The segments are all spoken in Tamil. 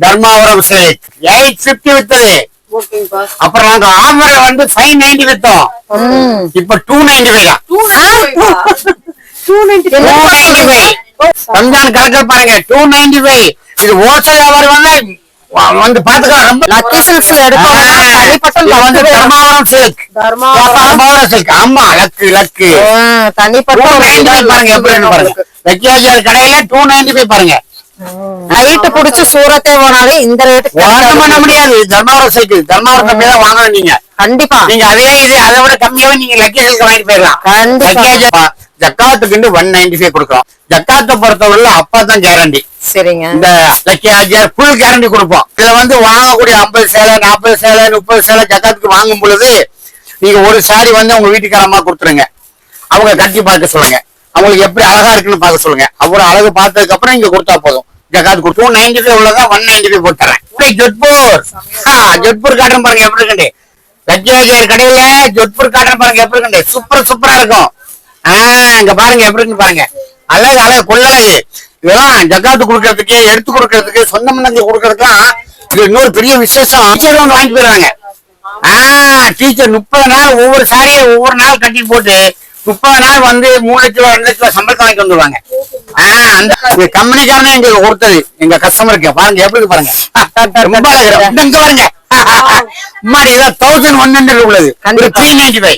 தர்மாபுரம் சில்க் 850 வித்தது. அப்புறம் நாங்க ஆஃபர்ல வந்து 590 வித்தோம். இப்ப 295 தான். 295 ரம்ஜான் கணக்கு பாருங்க. 295 இது ஹோல்சேல் வியாபாரம் வந்து பாத்துக்கலாம். ரொம்ப லக்கி சில்க்ஸ்ல எடுக்கணும். வந்து தர்மாபுரம் சில்க். தர்மாபுரம் சில்க். ஆமா லக்கு தனிப்பட்ட பாருங்க எப்படி பாருங்க. லக்கியாஜர் கடையில 295 பாருங்க. லைட் புடிச்சு சூரத்தே போனாலே இந்த ரேட் பண்ண முடியாது. தர்மாபுரம் சில்க் தர்மாபுரம் கம்மியா தான் வாங்கணும் நீங்க. கண்டிப்பா நீங்க அதே இது அதை விட கம்மியாவே நீங்க லக்கி சில்க் வாங்கிட்டு போயிடலாம். ஜக்காத்துக்கு 195 கொடுக்குறோம். ஜக்காத்தை பொறுத்தவரையில அப்பா தான் கேரண்டி. சரிங்க. இந்த லக்கி ஆஜியார் ஃபுல் கேரண்டி கொடுப்போம். இதுல வந்து வாங்கக்கூடிய 50 சேலை 40 சேலை 30 சேலை ஜக்காத்துக்கு வாங்கும் பொழுது நீங்க ஒரு சாரி வந்து உங்க வீட்டுக்காரமா கொடுத்துருங்க. அவங்க கட்டி பார்க்க சொல்லுங்க. அவங்களுக்கு எப்படி அழகா இருக்குன்னு பார்க்க சொல்லுங்க. அவ்வளவு அழகு பார்த்ததுக்கு அப்புறம் இங்க கொடுத்தா போதும். ஜக்காத்து கொடுத்து 295 உள்ளதா 195 போட்டுறேன். ஜோத்பூர் காட்டன் பாருங்க எப்படி இருக்கு. லக்கி ஆஜியார் கடையில ஜோத்பூர் காட்டன் பாருங்க எப்படி இருக்கு. சூப்பரா இருக்கும். இங்க பாருங்க எப்படி இருக்கு பாருங்க. அழகு கொள்ளழகு. இதெல்லாம் ஜக்காத்து கொடுக்கறதுக்கு எடுத்து கொடுக்கறதுக்கு சொந்த மந்தங்களுக்கு கொடுக்கறதுலாம் இது இன்னொரு பெரிய விசேஷம். டீச்சர் வந்து வாங்கிட்டு போயிடுவாங்க. டீச்சர் 30 நாள் ஒவ்வொரு சாரியை ஒவ்வொரு நாள் கட்டி போட்டு 30 நாள் வந்து 3 லட்சம் 2 லட்சம் சம்பளத்தை வாங்கிட்டு வந்துருவாங்க. அந்த கம்பெனிக்காரனே எங்களுக்கு கொடுத்தது எங்க கஸ்டமருக்கு. பாருங்க எப்படி பாருங்க. ரொம்ப இங்க பாருங்க. 1100 உள்ளது 395.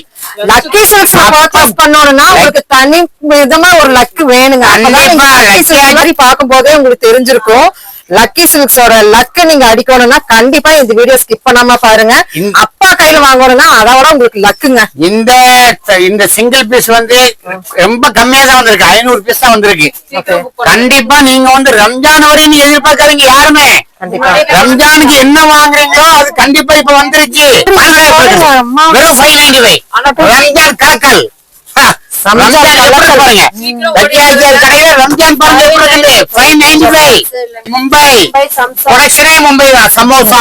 லக்கி சில்க்ஸ் பர்ச்சேஸ் பண்ணணும்னா உங்களுக்கு தனி விதமா ஒரு லக் வேணுங்க. மாதிரி பார்க்கும் போதே உங்களுக்கு தெரிஞ்சிருக்கும். லக்கி சில்க்ஸோட லக் நீங்க அடிக்கணும்னா கண்டிப்பா இந்த வீடியோ ஸ்கிப் பண்ணாம பாருங்க. அப்பா கையில வாங்கணும்னா அதோட உங்களுக்கு லக்குங்க. இந்த சிங்கிள் பீஸ் வந்து ரொம்ப கம்மியா தான் வந்திருக்கு. 500 பீஸ் தான் வந்திருக்கு. கண்டிப்பா நீங்க வந்து ரம்ஜான் வரை நீ எதிர்பார்க்காதீங்க யாருமே. ரம்ஜானுக்கு என்ன வாங்குறீங்களோ அது கண்டிப்பா இப்ப வந்துருச்சு. வெறும் 595 ரம்ஜான் கலக்கல். மும்பை மும்பை தான் சமோசா.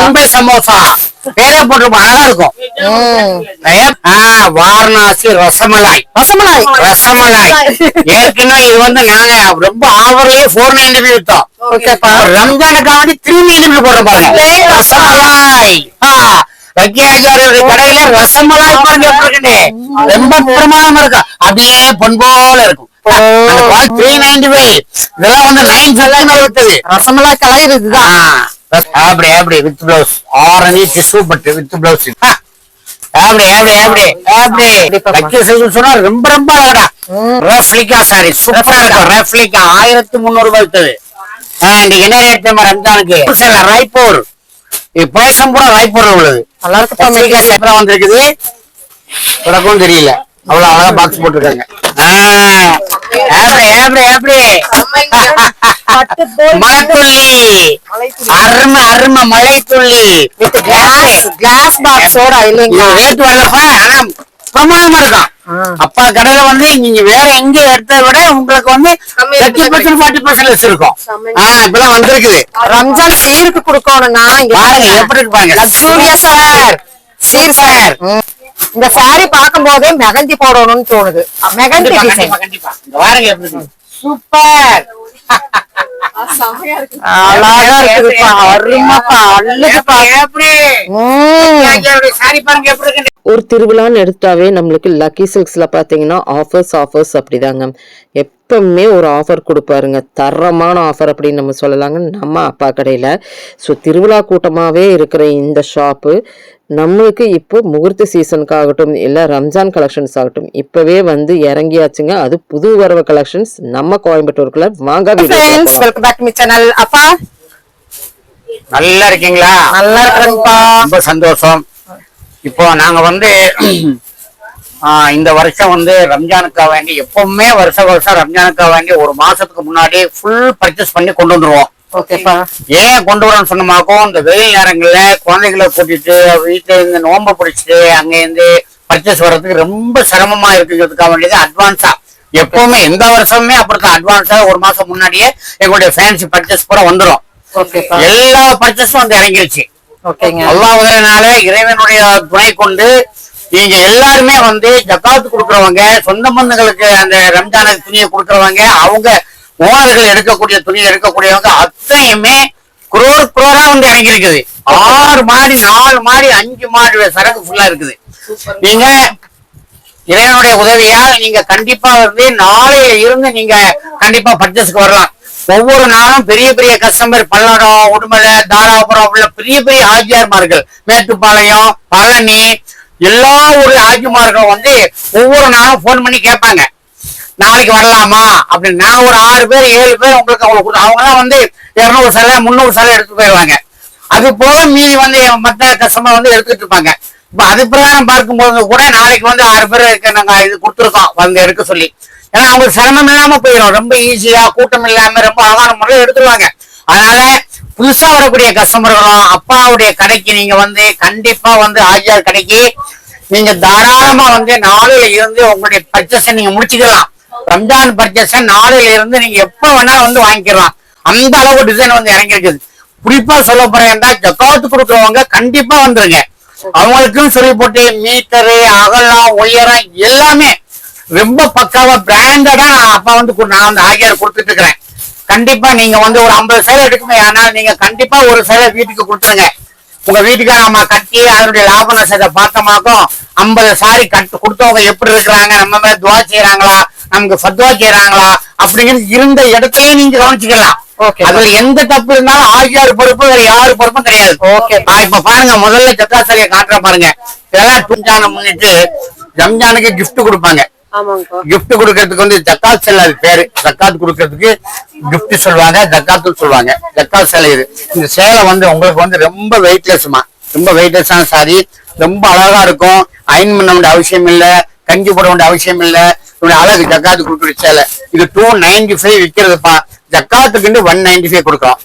மும்பை சமோசா பேரே போட்டிருப்போம். அழகா இருக்கும். வாரணாசி ரசமலாய். ஏற்கனவே இது வந்து நாங்க ரொம்ப ஆவரையே 495 வித்தோம். ரம்ஜானுக்காக 395 போடுறோம் பாருங்க. ரசமலாய் கடையில ரசமலாய் பாருங்க ரொம்ப பிரமாதமா இருக்கும். அப்படியே பொன் போல இருக்கும். 395 இதெல்லாம் வந்து 950 ரசமலாய் கலர் இதுதான். அப்படி வித் பிளவுஸ் ஆரஞ்சு டிஷ்யூ பட்டு வித் பிளவுஸ். சொன்னா ரொம்ப அழகா ரெப்ளிகா சாரி சூப்பரா இருக்கும். ரெப்ளிகா 1300 ரூபாய் வித்தது. இன்னைக்கு என்ன ரேட் ரம்ஜானுக்கு ராய்ப்பூர் பேசம் கூட ராய்ப்பூர்ல உள்ளது. எல்லாருக்கும் வந்திருக்குது. உனக்கும் தெரியல அவ்வளவு அழகா பாக்ஸ் போட்டிருக்காங்க. மலைத்துள்ளி அருமை மலைத்துள்ளி கிளாஸ் பாக்ஸோட ரேட் வரப்ப ஆனா பிரமாதமா இருக்கும். அப்பா கடையில வந்து நீங்க வேற எங்க எடுத்ததை விட உங்களுக்கு வந்து 30% 40% இருக்கும். இப்பெல்லாம் வந்திருக்குது. ரம்ஜான் சீருக்கு கொடுக்கணும்னா பாருங்க எப்படி இருக்கு பாருங்க. இந்த சாரி பார்க்கும் போதே மெகந்தி போடணும்னு தோணுது. மெகந்தி கண்டிப்பா பாருங்க எப்படி இருக்கு. சூப்பர் அழகா இருக்குதுப்பா. அருமைப்பா அழகுப்பா. ஒரு திருவிழான்னு எடுத்தாவே நம்மளுக்கு லக்கி சில்க்ஸ்ல பாத்தீங்கன்னா ஆஃபர்ஸ் அப்படிதாங்க. எப்பவுமே ஒரு ஆஃபர் கொடுப்பாருங்க. தரமான ஆஃபர் அப்படின்னு நம்ம சொல்லலாங்க நம்ம அப்பா கடையில. ஸோ திருவிழா கூட்டமாவே இருக்கிற இந்த ஷாப்பு நம்மளுக்கு இப்போ முகூர்த்த சீசனுக்காகட்டும் இல்லை ரம்ஜான் கலெக்ஷன்ஸ் ஆகட்டும் இப்பவே வந்து இறங்கியாச்சுங்க. அது புது வரவு கலெக்ஷன்ஸ் நம்ம கோயம்புத்தூருக்குள்ள வாங்க. Welcome back to my channel. அப்பா நல்லா இருக்கீங்களா? நல்லா இருக்கேன்ப்பா. ரொம்ப சந்தோஷம். இப்போ நாங்க வந்து இந்த வருஷம் வந்து ரம்ஜானுக்காக வேண்டி எப்பவுமே வருஷம் ரம்ஜானுக்காக வேண்டி ஒரு மாசத்துக்கு முன்னாடி ஃபுல் பர்ச்சேஸ் பண்ணி கொண்டு வந்துருவோம். ஏன் கொண்டு வரணும்னு சொன்னமாக்கும் இந்த வெயில் நேரங்கள்ல குழந்தைகளை கூட்டிட்டு வீட்டுல இருந்து நோம்பு பிடிச்சிட்டு அங்க இருந்து பர்ச்சேஸ் வர்றதுக்கு ரொம்ப சிரமமா இருக்குங்கிறதுக்காக வேண்டியது அட்வான்ஸா எப்பவுமே எந்த வருஷமுமே அப்படித்தான். அட்வான்ஸா ஒரு மாசம் முன்னாடியே எங்களுடைய ஃபேன்சி பர்ச்சேஸ் கூட வந்துடும். எல்லா பர்ச்சேஸும் வந்து இறங்கிருச்சு. அல்லாஹ்வுனால இறைவனுடைய துணை கொண்டு நீங்க எல்லாருமே வந்து ஜக்காத்து கொடுக்கறவங்க, சொந்த பந்தங்களுக்கு அந்த ரம்ஜானுக்கு துணியை கொடுக்கறவங்க, அவங்க ஓனர்கள் எடுக்கக்கூடிய துணியை எடுக்கக்கூடியவங்க அத்தனையுமே வந்து இறங்கி இருக்குது. 6 மாடி 4 மாடி 5 மாடி சரக்கு ஃபுல்லா இருக்குது. நீங்க இறைவனுடைய உதவியால் நீங்க கண்டிப்பா வந்து நாளையில இருந்து நீங்க கண்டிப்பா பர்ச்சேஸ்க்கு வரலாம். ஒவ்வொரு நாளும் பெரிய பெரிய கஸ்டமர் பல்லடம், உடுமலை, தாராபுரம் உள்ள பெரிய பெரிய ஆஜியார்மார்கள், மேட்டுப்பாளையம், பழனி எல்லா ஒரு ஆஜிமார்களும் வந்து ஒவ்வொரு நாளும் போன் பண்ணி கேட்பாங்க நாளைக்கு வரலாமா அப்படின்னு. நாங்க ஒரு 6 பேர் 7 பேர் உங்களுக்கு அவங்க எல்லாம் வந்து 200 சேலை 300 சேலை எடுத்து போயிடுவாங்க. அது போக மீதி வந்து மற்ற கஸ்டமர் வந்து எடுத்துட்டு இருப்பாங்க. இப்ப அது பிரகாரம் பார்க்கும்போது கூட நாளைக்கு வந்து 6 பேர் நாங்க இது கொடுத்துருக்கோம் வந்து எடுக்க சொல்லி. ஏன்னா அவங்களுக்கு சிரமம் இல்லாம போயிடும், ரொம்ப ஈஸியா கூட்டம் இல்லாம ரொம்ப அழகான முறையில் எடுத்துருவாங்க. அதனால புதுசா வரக்கூடிய கஸ்டமர்களும் அப்பாவுடைய கடைக்கு நீங்க வந்து கண்டிப்பா வந்து ஆஜியார் கடைக்கு நீங்க தாராளமா வந்து நாளையில இருந்து உங்களுடைய பர்ச்சேஸை நீங்க முடிச்சுக்கலாம். ரம்ஜான் பர்ச்சேஸை நாளையில இருந்து நீங்க எப்ப வேணா வந்து வாங்கிக்கலாம். அந்த அளவு டிசைன் வந்து இறங்கி இருக்குது. குறிப்பா சொல்ல போறேன்டா ஜக்காத்து கொடுக்குறவங்க கண்டிப்பா வந்துருங்க. அவங்களுக்கும் சொல்லி போட்டு மீட்டரு, அகலம், உயரம் எல்லாமே ரொம்ப பக்காவா பிராண்டடா அப்பா வந்து நான் வந்து ஆகியார் கொடுத்துட்டு இருக்கிறேன். கண்டிப்பா நீங்க வந்து ஒரு 50 சேலை எடுக்குமே, ஆனால் நீங்க கண்டிப்பா ஒரு சேலை வீட்டுக்கு கொடுத்துருங்க. உங்க வீட்டுக்கு நம்ம கட்டி அதனுடைய லாப நஷ்டத்தை பார்த்தோமாக்கும் 50 சாரி கொடுத்தவங்க எப்படி இருக்கிறாங்க, நம்ம மேல துவா செய்யறாங்களா, நமக்கு ஃபத்வா செய்யறாங்களா அப்படிங்கிறது இருந்த இடத்துலயே நீங்க கவனிச்சுக்கலாம். அதுல எந்த தப்பு இருந்தாலும் ஆகியார் பொறுப்பு, வேற யாரு பொறுப்பும் கிடையாது. இப்ப பாருங்க, முதல்ல ஜக்கா சாரியை காட்டுற பாருங்க. இதெல்லாம் ரம்ஜானை முன்னிட்டு ரம்ஜானுக்கு கிஃப்ட் கொடுப்பாங்க. கிஃப்ட் கொடுக்கறதுக்கு வந்து ஜக்காத் சேலை, அது பேரு ஜக்காத் கொடுக்கறதுக்கு கிஃப்ட் சொல்லுவாங்க, ஜக்காத்து சொல்லுவாங்க. ஜக்காத் சேலை இது. இந்த சேலை வந்து உங்களுக்கு வந்து ரொம்ப வெயிட்லெஸ்மா, ரொம்ப வெயிட்லெஸ்ஸான சாரி, ரொம்ப அழகா இருக்கும். அயன் பண்ண வேண்டிய அவசியம் இல்ல, கஞ்சி போட வேண்டிய அவசியம் இல்ல. இவனுடைய அழகு ஜக்காத்து கொடுக்குற சேலை. இது 295 விற்கிறதுப்பா. ஜக்காத்துக்கு 195 கொடுக்குறோம்,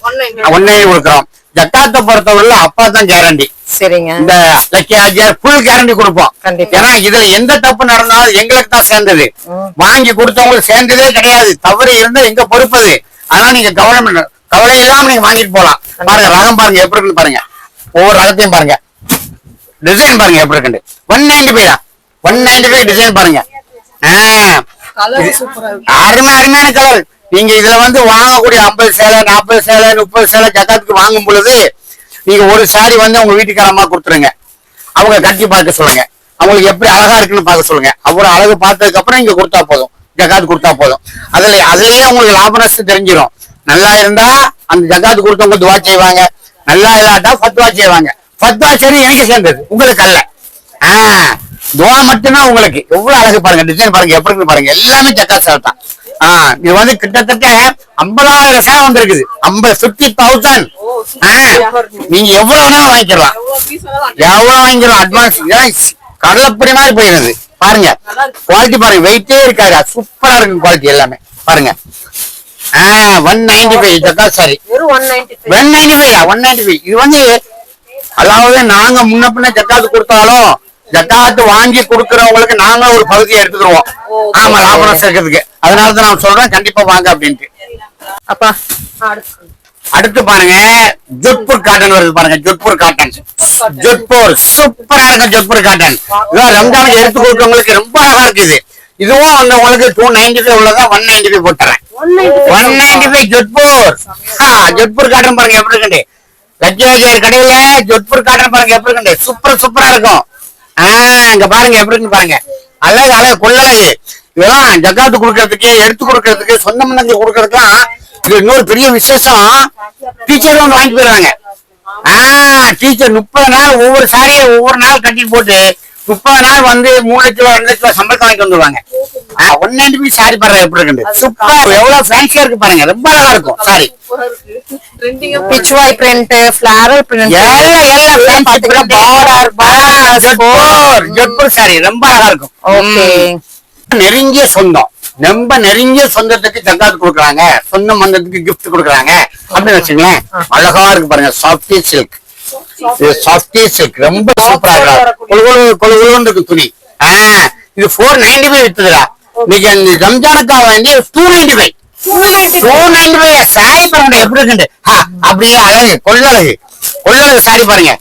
190 கொடுக்குறோம். ஜக்காத்தை பொறுத்தவரையில அப்பா தான் கேரண்டி. சரிங்க. இந்த லக்கி ஆஜியார் ஃபுல் கேரண்டி கொடுப்போம். ஏன்னா இதுல எந்த தப்பு நடந்தாலும் எங்களுக்கு தான் சேர்ந்தது, வாங்கி கொடுத்தவங்களுக்கு சேர்ந்ததே கிடையாது. தவறு இருந்தா எங்க பொறுப்பது. அதனால நீங்க கவலை இல்லாம நீங்க வாங்கிட்டு போலாம். பாருங்க ரகம் பாருங்க எப்படி இருக்குன்னு பாருங்க, ஒவ்வொரு ரகத்தையும் பாருங்க, டிசைன் பாருங்க எப்படி இருக்கு. 195 தான், 195 டிசைன் பாருங்க. அருமையான கலர். நீங்க இதுல வந்து வாங்கக்கூடிய 50 சேலை 40 சேலை 30 சேலை ஜக்காத்துக்கு வாங்கும் பொழுது நீங்க ஒரு சாரி வந்து உங்க வீட்டுக்காரமா கொடுத்துருங்க. அவங்க கட்டி பார்க்க சொல்லுங்க, அவங்களுக்கு எப்படி அழகா இருக்குன்னு பார்க்க சொல்லுங்க. அவ்வளவு அழகு பார்த்ததுக்கு அப்புறம் நீங்க கொடுத்தா போதும், ஜக்காத்து கொடுத்தா போதும். அதுலயே உங்களுக்கு லாப நஷ்டம் தெரிஞ்சிடும். நல்லா இருந்தா அந்த ஜக்காத்து கொடுத்தவங்க துவா செய்வாங்க, நல்லா இல்லாட்டா ஃபத்வா செய்வாங்க. ஃபத்வா சரி எனக்கு சேர்ந்தது, உங்களுக்கு அல்ல. துவா மட்டும்தான் உங்களுக்கு. எவ்வளவு அழகு பாருங்க, டிசைன் பாருங்க எப்படி இருக்கு பாருங்க. எல்லாமே ஜக்காத் சேலை தான். இது வந்து கிட்டத்தட்ட 50,000 சேலை வந்திருக்குது. 50,000 நீங்க எவ்வளவு வேணாலும் வாங்கிக்கலாம், எவ்வளவு வாங்கிக்கலாம். அட்வான்ஸ் கடலப்படி மாதிரி போயிருது. பாருங்க குவாலிட்டி பாருங்க, வெயிட்டே இருக்காது, சூப்பரா இருக்கு குவாலிட்டி எல்லாமே. பாருங்க 195 ஜக்காத் சாரி, 195. இது வந்து அதாவது நாங்க முன்ன பின்ன ஜக்காத்து கொடுத்தாலும் ஜக்காத்து வாங்கி கொடுக்கறவங்களுக்கு நாங்க ஒரு பகுதியை எடுத்துக்கிறோம். ஆமா, லாபம் சேர்க்கறதுக்கு. அதனாலதான் நான் சொல்றேன் கண்டிப்பா வாங்க அப்படின்ட்டு. அப்பா அடுத்து பாருங்க ஜோத்பூர் காட்டன் வருது பாருங்க. ஜோத்பூர் காட்டன், ஜோத்பூர் சூப்பரா இருக்கும். ஜோத்பூர் காட்டன் இதான் ரம்ஜானுக்கு எடுத்து கொடுக்கறவங்களுக்கு ரொம்ப அழகா இருக்குது. இதுவும் வந்து உங்களுக்கு 295 உள்ளதா 195 போட்டுறேன். 195 ஜோத்பூர். ஜோத்பூர் காட்டன் பாருங்க எப்படி இருக்கு. லட்சியாஜியார் கடையில ஜோத்பூர் காட்டன் பாருங்க எப்படி இருக்கு, சூப்பரா இருக்கும். இங்க பாருங்க எப்படி இருக்கு பாருங்க, அழகு கொள்ளழகு. இதெல்லாம் ஜக்காத்து கொடுக்கறதுக்கு, எடுத்து கொடுக்கறதுக்கு, சொந்த மன்னத்துக்கு கொடுக்கறதுக்குலாம் இது இன்னொரு பெரிய விசேஷம். டீச்சர் வந்து வாங்கிட்டு போயிடுவாங்க. டீச்சர் 30 நாள் ஒவ்வொரு சாரியை ஒவ்வொரு நாள் கட்டிட்டு போட்டு 30 நாள் வந்து 3 லட்சம் 2 லட்சம் சம்பளத்தை வாங்கிட்டு வந்துருவாங்க. 195 சாரி பாருங்க எப்படி இருக்கு, சூப்பர். எவ்வளவு ஃபேன்சியா இருக்கு பாருங்க, ரொம்ப அழகா இருக்கும் sorry. Pichwai print, floral print, எல்லாம் ஜோத்பூர் சாரி ரொம்ப அழகா இருக்கும். ஓகே. நெருங்கிய சொந்தம், ரொம்ப நெருங்கிய சொந்தத்துக்கு ஜக்காத்து கொடுக்குறாங்க, சொந்த மந்தத்துக்கு கிஃப்ட் கொடுக்குறாங்க அப்படின்னு வச்சுங்களேன். அழகா இருக்கு பாருங்க, சாஃப்டி சில்க். சாஃப்டி சில்க் ரொம்ப சூப்பரா இருக்கு துணி. இது 495 வித்துதுடா. நீங்க ரம்ஜானுக்காக வேண்டிய 295 சாரி பாருங்க எப்படி இருக்கு. அப்படியே அழகு கொள்ளழகு சாரி பாருங்க.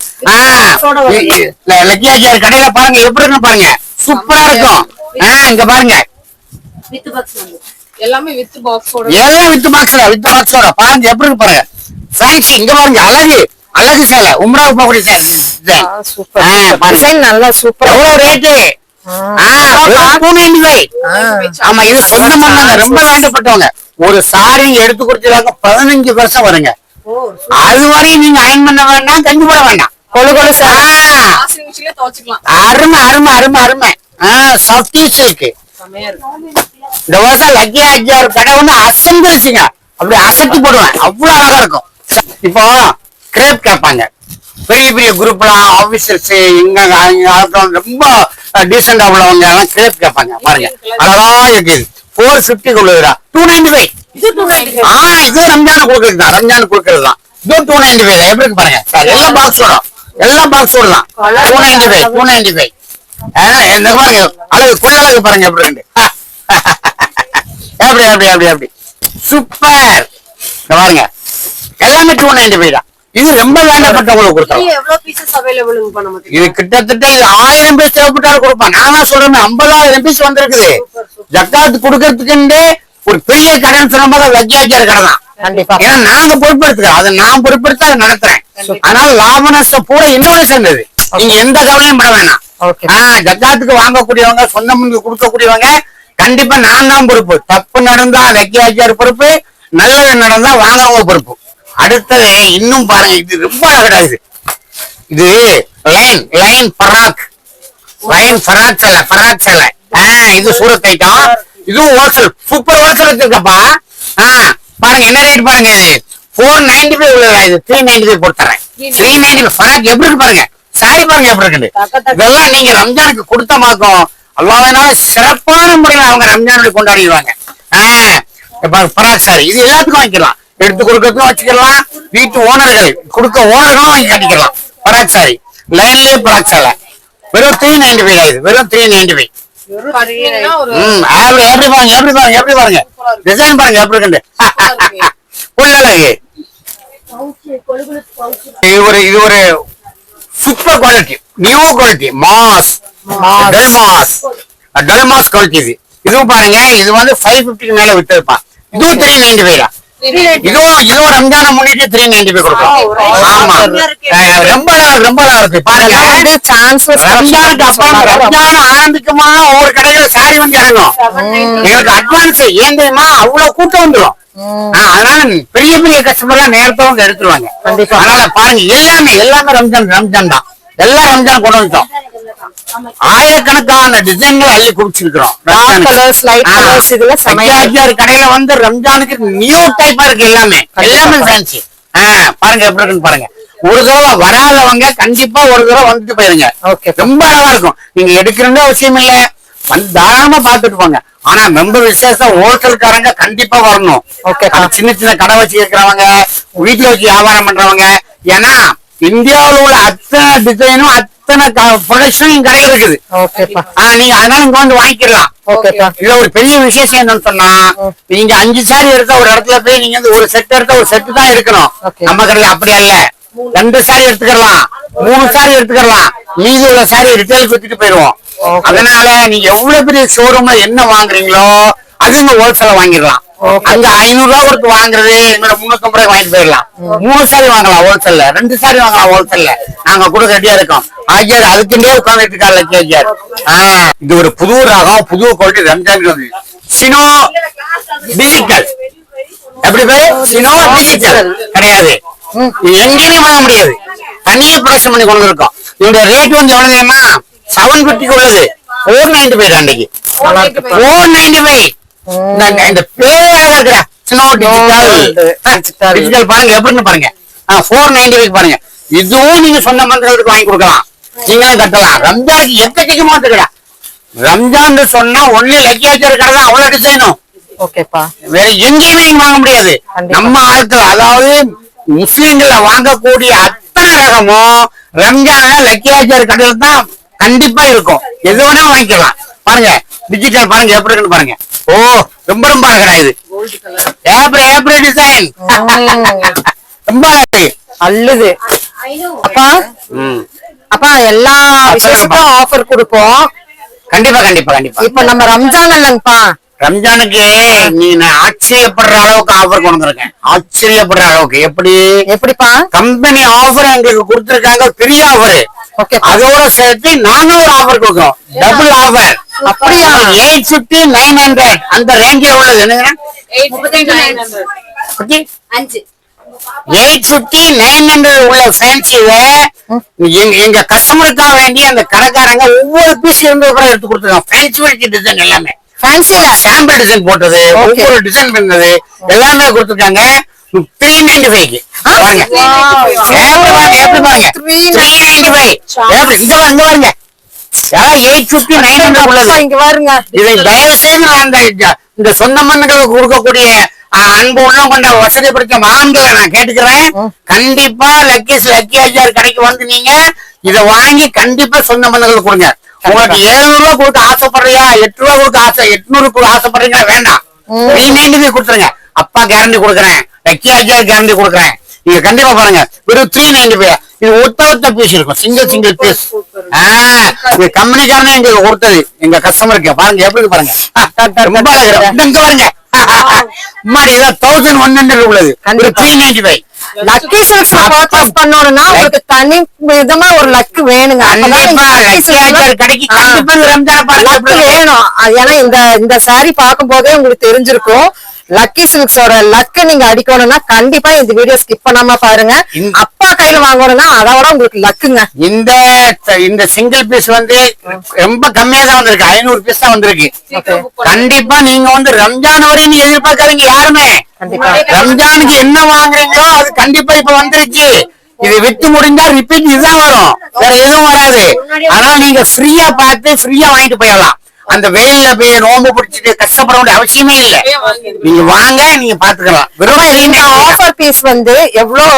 லக்கியாஜியார் கடையில பாருங்க எப்படி இருக்கு பாருங்க, சூப்பரா இருக்கும். இங்க பாருங்க எல்லாமே வித் பாக்ஸோட பாருங்க எப்படி இருக்கு பாருங்க. ஃபேன்சி இங்க பாருங்க, அழகு அழகு சேலை உம்ராவுக்கு போகக்கூடிய design. சூப்பர் பாருங்க. டிசைன் நல்லா சூப்பர். எவ்வளவு ரேட்டு? 295. ஆமா, இது சொந்த மண்ணாங்க, ரொம்ப வேண்டப்பட்டவங்க. ஒரு சாரி எடுத்து கொடுத்துருவாங்க 15 வருஷம் வருங்க. அது வரையும் நீங்க அயன் பண்ண வேண்டாம், கஞ்சி போட வேண்டாம். கொழு கொழு அருமை அருமை அருமை அருமை. சாஃப்டீஸ் இருக்கு. இந்த வருஷம் லக்கி ஆச்சியார் கடை ஒண்ணு அசம்பிளிச்சுங்க, அப்படி அசத்தி போடுவேன், அவ்வளவு அழகா இருக்கும். இப்போ கிரேப் கேட்பாங்க பெரிய பெரிய குரூப்லாம், ஆபீசர்ஸ், இங்க ரொம்ப டீசெண்டா உள்ளவங்க எல்லாம் கிரேப் கேட்பாங்க. பாருங்க அழகா இருக்குது. 450 உள்ளதுடா. 295. இது ரம்ஜான் கொடுக்கறது தான், ரம்ஜான் கொடுக்கறது தான். இது 295 எப்படி இருக்கு பாருங்க. எல்லா பாக்ஸோட தான் 295. 295. இந்த பாருங்க அழகு, குழந்தை பாருங்க எப்படி இருக்கு. எப்படி எப்படி எப்படி எப்படி சூப்பர். பாருங்க எல்லாமே 295 தான். இது ரொம்ப வேண்டப்பட்டவங்களுக்கு கொடுத்தோம். இது கிட்டத்தட்ட 1000 பீஸ் தேவைப்பட்டாலும் கொடுப்பான். நான் தான் சொல்றேன் 50,000 பீஸ் வந்திருக்குது. ஜக்காத்து கொடுக்கறதுக்குண்டே ஒரு பெரிய கடன் சொன்ன போது லக்கியாச்சார கடை தான். கண்டிப்பா. ஏன்னா நாங்க பொறுப்பெடுத்துக்கிறோம், அதை நான் பொறுப்பெடுத்து அதை நடத்துறேன். அதனால லாப நஷ்டம் பூரா இன்னொரு சேர்ந்தது. நீங்க எந்த கவலையும் பட வேணாம். ஜக்காத்துக்கு வாங்கக்கூடியவங்க, சொந்த முன்னுக்கு கொடுக்கக்கூடியவங்க கண்டிப்பா நான் தான் பொறுப்பு. தப்பு நடந்தா லக்கியாச்சார் பொறுப்பு, நல்லது நடந்தா வாங்குறவங்க பொறுப்பு. அடுத்தது இன்னும் பாருங்க, இது ரொம்ப அழகா. இது லைன் பராக் சேலை. இது சூரத் ஐட்டம். இதுவும் ஹோல்சேல், சூப்பர் ஹோல்சேல் வச்சிருக்கப்பா. பாருங்க என்ன ரேட் பாருங்க. இது 495 உள்ளதா, இது 395 போட்டுறேன். 395 பராக் எப்படி இருக்கு பாருங்க. சாரி பாருங்க எப்படி இருக்கு. இதெல்லாம் நீங்க ரம்ஜானுக்கு கொடுத்த மாக்கம் அல்லாஹ்வினால சிறப்பான முறையில் அவங்க ரம்ஜானுக்கு கொண்டாடிடுவாங்க. பராக் சாரி இது எல்லாத்துக்கும் வாங்கிக்கலாம், எடுத்து கொடுக்கறதுக்கும் வச்சுக்கலாம், வீட்டு ஓனர்கள் ஓனர்களும் வாங்கி கட்டிக்கலாம். பராக் சாரி லைன்லயே பராக் சாலை வெறும் 395 ஆகுது. வெறும் 395. எப்படி பாருங்க டிசைன் பாருங்க எப்படி இருக்கு. புள்ளழகு. இது ஒரு சூப்பர் குவாலிட்டி, நியூ குவாலிட்டி, டல்மாஸ் குவாலிட்டி. இதுவும் பாருங்க, இது வந்து 550 மேல விட்டுருப்பான். இதுவும் 395 தான். இதுவும் ரம்ஜான முன்னிட்டு 395 கொடுக்கும். ஆமா, ரொம்ப ரொம்ப இருக்கு பாருங்க. ரம்ஜானுக்கு அப்புறம் ரம்ஜான் ஆரம்பிக்கும் போது ஒவ்வொரு கடையில சாரி வந்து இறங்கும். எங்களுக்கு அட்வான்ஸ் ஏன் தெரியுமா, அவ்வளவு கூட்டம் வந்துடும். அதனால பெரிய பெரிய கஸ்டமர் நேரத்தை வந்து எடுத்துருவாங்க. அதனால பாருங்க எல்லாமே ரம்ஜான் தான். எல்லாம் ரம்ஜான் கொண்டு வந்துட்டோம். ஆயிரக்கணக்கான டிசைன்கள் அள்ளி குடிச்சிருக்கிறோம். கடையில வந்து ரம்ஜானுக்கு நியூ டைப்பா இருக்கு. எல்லாமே ஃபேன்சி. பாருங்க எப்படி இருக்குன்னு பாருங்க. ஒரு தடவை வராதவங்க கண்டிப்பா ஒரு தடவை வந்துட்டு போயிருங்க. ரொம்ப அழகா இருக்கும். நீங்க எடுக்கிறதே அவசியம் இல்ல, வந்து தாராளமா பாத்துட்டு போங்க. ஆனா ரொம்ப விசேஷம் ஹோட்டல்காரங்க கண்டிப்பா வரணும். சின்ன சின்ன கடை வச்சு இருக்கிறவங்க, வீட்டுல வச்சு வியாபாரம் பண்றவங்க. ஏன்னா இந்தியாவில் உள்ள அத்தனை டிசைனும் அத்தனை ப்ரொடக்ஷனும் கடையில் இருக்குது. நீங்க அதனால இங்க வந்து வாங்கிக்கலாம். இதுல ஒரு பெரிய விசேஷம் என்னன்னு சொன்னா, நீங்க 5 சாரி எடுத்தா ஒரு இடத்துல போய் நீங்க ஒரு செட் எடுத்தா ஒரு செட்டு தான் எடுக்கணும். நம்ம கடையில அப்படி அல்ல, 2 சாரி எடுத்துக்கலாம், 3 சாரி எடுத்துக்கலாம். மீதி உள்ள சாரி ரிட்டேலுக்கு வித்துட்டு போயிடுவோம். அதனால நீங்க எவ்வளவு பெரிய ஷோரூம்ல என்ன வாங்குறீங்களோ அது இங்க ஹோல்சேல வாங்கிடலாம். அங்க 500 ரூபாய் கொடுத்து வாங்குறது எங்களோட 350 ரூபாய் வாங்கிட்டு போயிடலாம். 3 சாரி வாங்கலாம் ஹோல்சேல்ல, 2 சாரி வாங்கலாம் ஹோல்சேல்ல. நாங்க கூட ரெடியா இருக்கோம். ஆஜியார் அதுக்குண்டே உட்கார்ந்துட்டு இருக்காரு ஆஜியார். இது ஒரு புது ராகம், புது குவாலிட்டி ரம்ஜான் வந்து சினோ டிஜிட்டல். எப்படி பேரு? சினோ டிஜிட்டல் கிடையாது, எங்கேயுமே வாங்க முடியாது. தனியா ப்ரொடக்ஷன் பண்ணி கொண்டு இருக்கோம். இதோட ரேட் வந்து எவ்வளவு தெரியுமா? 750 உள்ளது 495 அன்னைக்கு 495. இந்த பேர் சினோ டிஜிட்டல் பாருங்க எப்படின்னு பாருங்க. 495 பாருங்க. இதுவும் நீங்க சொந்த மந்திரத்துக்கு வாங்கி கொடுக்கலாம், நீங்களும் கட்டலாம். ரம்ஜானுக்கு எக்கச்சக்கமா இருக்குடா. ரம்ஜான் சொன்னா ஒன்லி லக்கியாச்சார கடை தான், அவ்வளவு டிசைனும் வேற எங்கேயுமே வாங்க முடியாது. நம்ம ஆட்கள் அதாவது முஸ்லிம்கள வாங்கக்கூடிய அத்தனை ரகமும் ரம்ஜான் லக்கியாச்சார கடையில தான் கண்டிப்பா இருக்கும். எது வேணா வாங்கிக்கலாம். பாருங்க டிஜிட்டல் பாருங்க எப்படி இருக்குன்னு பாருங்க. ஓ ரொம்ப ரொம்ப அழகா இது. ஏப்ரி டிசைன் ரொம்ப அழகு அல்லுது. அப்பா எல்லா விசேஷத்துக்கும் ஆஃபர் கொடுப்போம். கண்டிப்பா கண்டிப்பா கண்டிப்பா. இப்ப நம்ம ரம்ஜான் இல்லங்கப்பா, ரம்ஜானுக்கு நீ நான் ஆச்சரியப்படுற அளவுக்கு ஆஃபர் கொண்டு வந்திருக்கேன். ஆச்சரியப்படுற அளவுக்கு எப்படிப்பா கம்பெனி ஆஃபர் எங்களுக்கு கொடுத்திருக்காங்க, பெரிய ஆஃபர். ஓகே, அதோட சேர்த்து நாங்க ஒரு ஆஃபர் கொடுக்குறோம், டபுள் ஆஃபர். அப்படியா? 850 900 அந்த ரேஞ்சில் உள்ளது. என்னங்க 850 900 உள்ள ஃபேன்சில எங்க கஸ்டமருக்காக வேண்டி அந்த கடைக்காரங்க ஒவ்வொரு பீஸ் எடுத்து கொடுத்துருக்காங்க. ஃபேன்சி டிசைன் எல்லாமே ஃபேன்சில சாம்பிள் டிசைன் போட்டது, ஒவ்வொரு டிசைன் பண்ணது எல்லாமே கொடுத்துருக்காங்க. 395 பாருங்க, எப்படி பாருங்க 395 இங்க பாருங்க. 850 900 உள்ளது. இங்க பாருங்க. இதை தயவு செய்து இந்த சொந்த மண்ணுகளுக்கு கொடுக்கக்கூடிய அன்பு உள்ள கொண்ட வசதி படுத்த மகான்களை நான் கேட்டுக்கிறேன். கண்டிப்பா லக்கி ஆச்சார் கடைக்கு வந்து நீங்க இதை வாங்கி கண்டிப்பா சொந்த மண்ணுகளுக்கு கொடுங்க. உங்களுக்கு 700 ரூபாய் கொடுக்க ஆசைப்படுறியா, 8 ரூபாய் கொடுக்க 800 ஆசைப்படுறீங்களா, வேண்டாம் 395 கொடுத்துருங்க. அப்பா கேரண்டி கொடுக்குறேன், லக்கி ஆச்சார் கேரண்டி கொடுக்குறேன். நீங்க கண்டிப்பா பாருங்க, வெறும் 395. இது ஒத்த பீஸ் இருக்கும், சிங்கிள் பீஸ். கம்பெனிக்காரனே எங்களுக்கு கொடுத்தது எங்க கஸ்டமருக்கு. பாருங்க எப்படி பாருங்க, ரொம்ப இங்க பாருங்க. 1100 உள்ளது, 395. லக்கி சில்க்ஸ் பர்ச்சேஸ் பண்ணணும்னா உங்களுக்கு தனி விதமா ஒரு லக் வேணுங்க. கடைக்கு கண்டிப்பா லக் வேணும். ஏன்னா இந்த சாரி பார்க்கும் போதே உங்களுக்கு தெரிஞ்சிருக்கும். லக்கி சில்க்ஸோட லக்க நீங்க அடிக்கணும்னா கண்டிப்பா இந்த வீடியோ ஸ்கிப் பண்ணாம பாருங்க. அப்பா கையில வாங்கணும்னா அதோட உங்களுக்கு லக்குங்க. இந்த சிங்கிள் பீஸ் வந்து ரொம்ப கம்மியா தான் வந்திருக்கு, 500 பீஸ் தான் வந்திருக்கு. கண்டிப்பா நீங்க வந்து ரம்ஜான் வரையும் எதிர்பார்க்காதீங்க யாருமே. ரம்ஜானுக்கு என்ன வாங்குறீங்களோ அது கண்டிப்பா இப்ப வந்துருச்சு. இது வித்து முடிஞ்சா ரிப்பீட் இதுதான் வரும், வேற எதுவும் வராது. அதனால நீங்க ஃப்ரீயா பார்த்து ஃப்ரீயா வாங்கிட்டு போயிடலாம். அந்த வெயில்ல போய் நோம்பு பிடிச்சிட்டு கஷ்டப்பட வேண்டிய அவசியமே இல்ல. நீங்க வாங்க, நீங்க பாத்துக்கலாம். வெறும் ஆஃபர் பீஸ் வந்து எவ்வளவு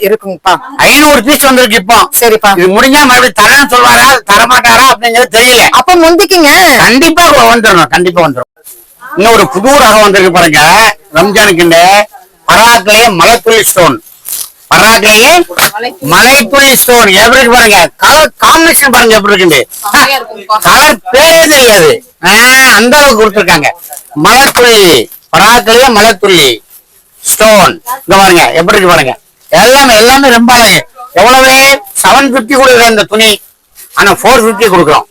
இருக்குங்கப்பா? 500 பீஸ் வந்திருக்கு இப்போ. சரிப்பா, இது முடிஞ்சா மறுபடியும் தரேன்னு சொல்வாரா தரமாட்டாரா அப்படிங்கிறது தெரியல. அப்ப முந்திக்கிங்க, கண்டிப்பா வந்துடும், கண்டிப்பா வந்துடும். இன்னும் ஒரு புது ரகம் வந்திருக்கு பாருங்க ரம்ஜானுக்கு. பராக்லயே மலைத்துளி ஸ்டோன், பராக்லயே மலைத்துளி ஸ்டோன் எப்படி இருக்கு பாருங்க. கலர் காம்பினேஷன் பாருங்க எப்படி இருக்கு. கலர் பேரே தெரியாது, அந்த அளவுக்கு கொடுத்துருக்காங்க. மலைத்துளி பராக்லயே மலைத்துளி ஸ்டோன். இங்க பாருங்க எப்படி இருக்கு பாருங்க. எல்லாமே ரொம்ப அழகு. எவ்வளவு 750 கொடுக்குற இந்த துணி, ஆனா 450 கொடுக்குறோம்.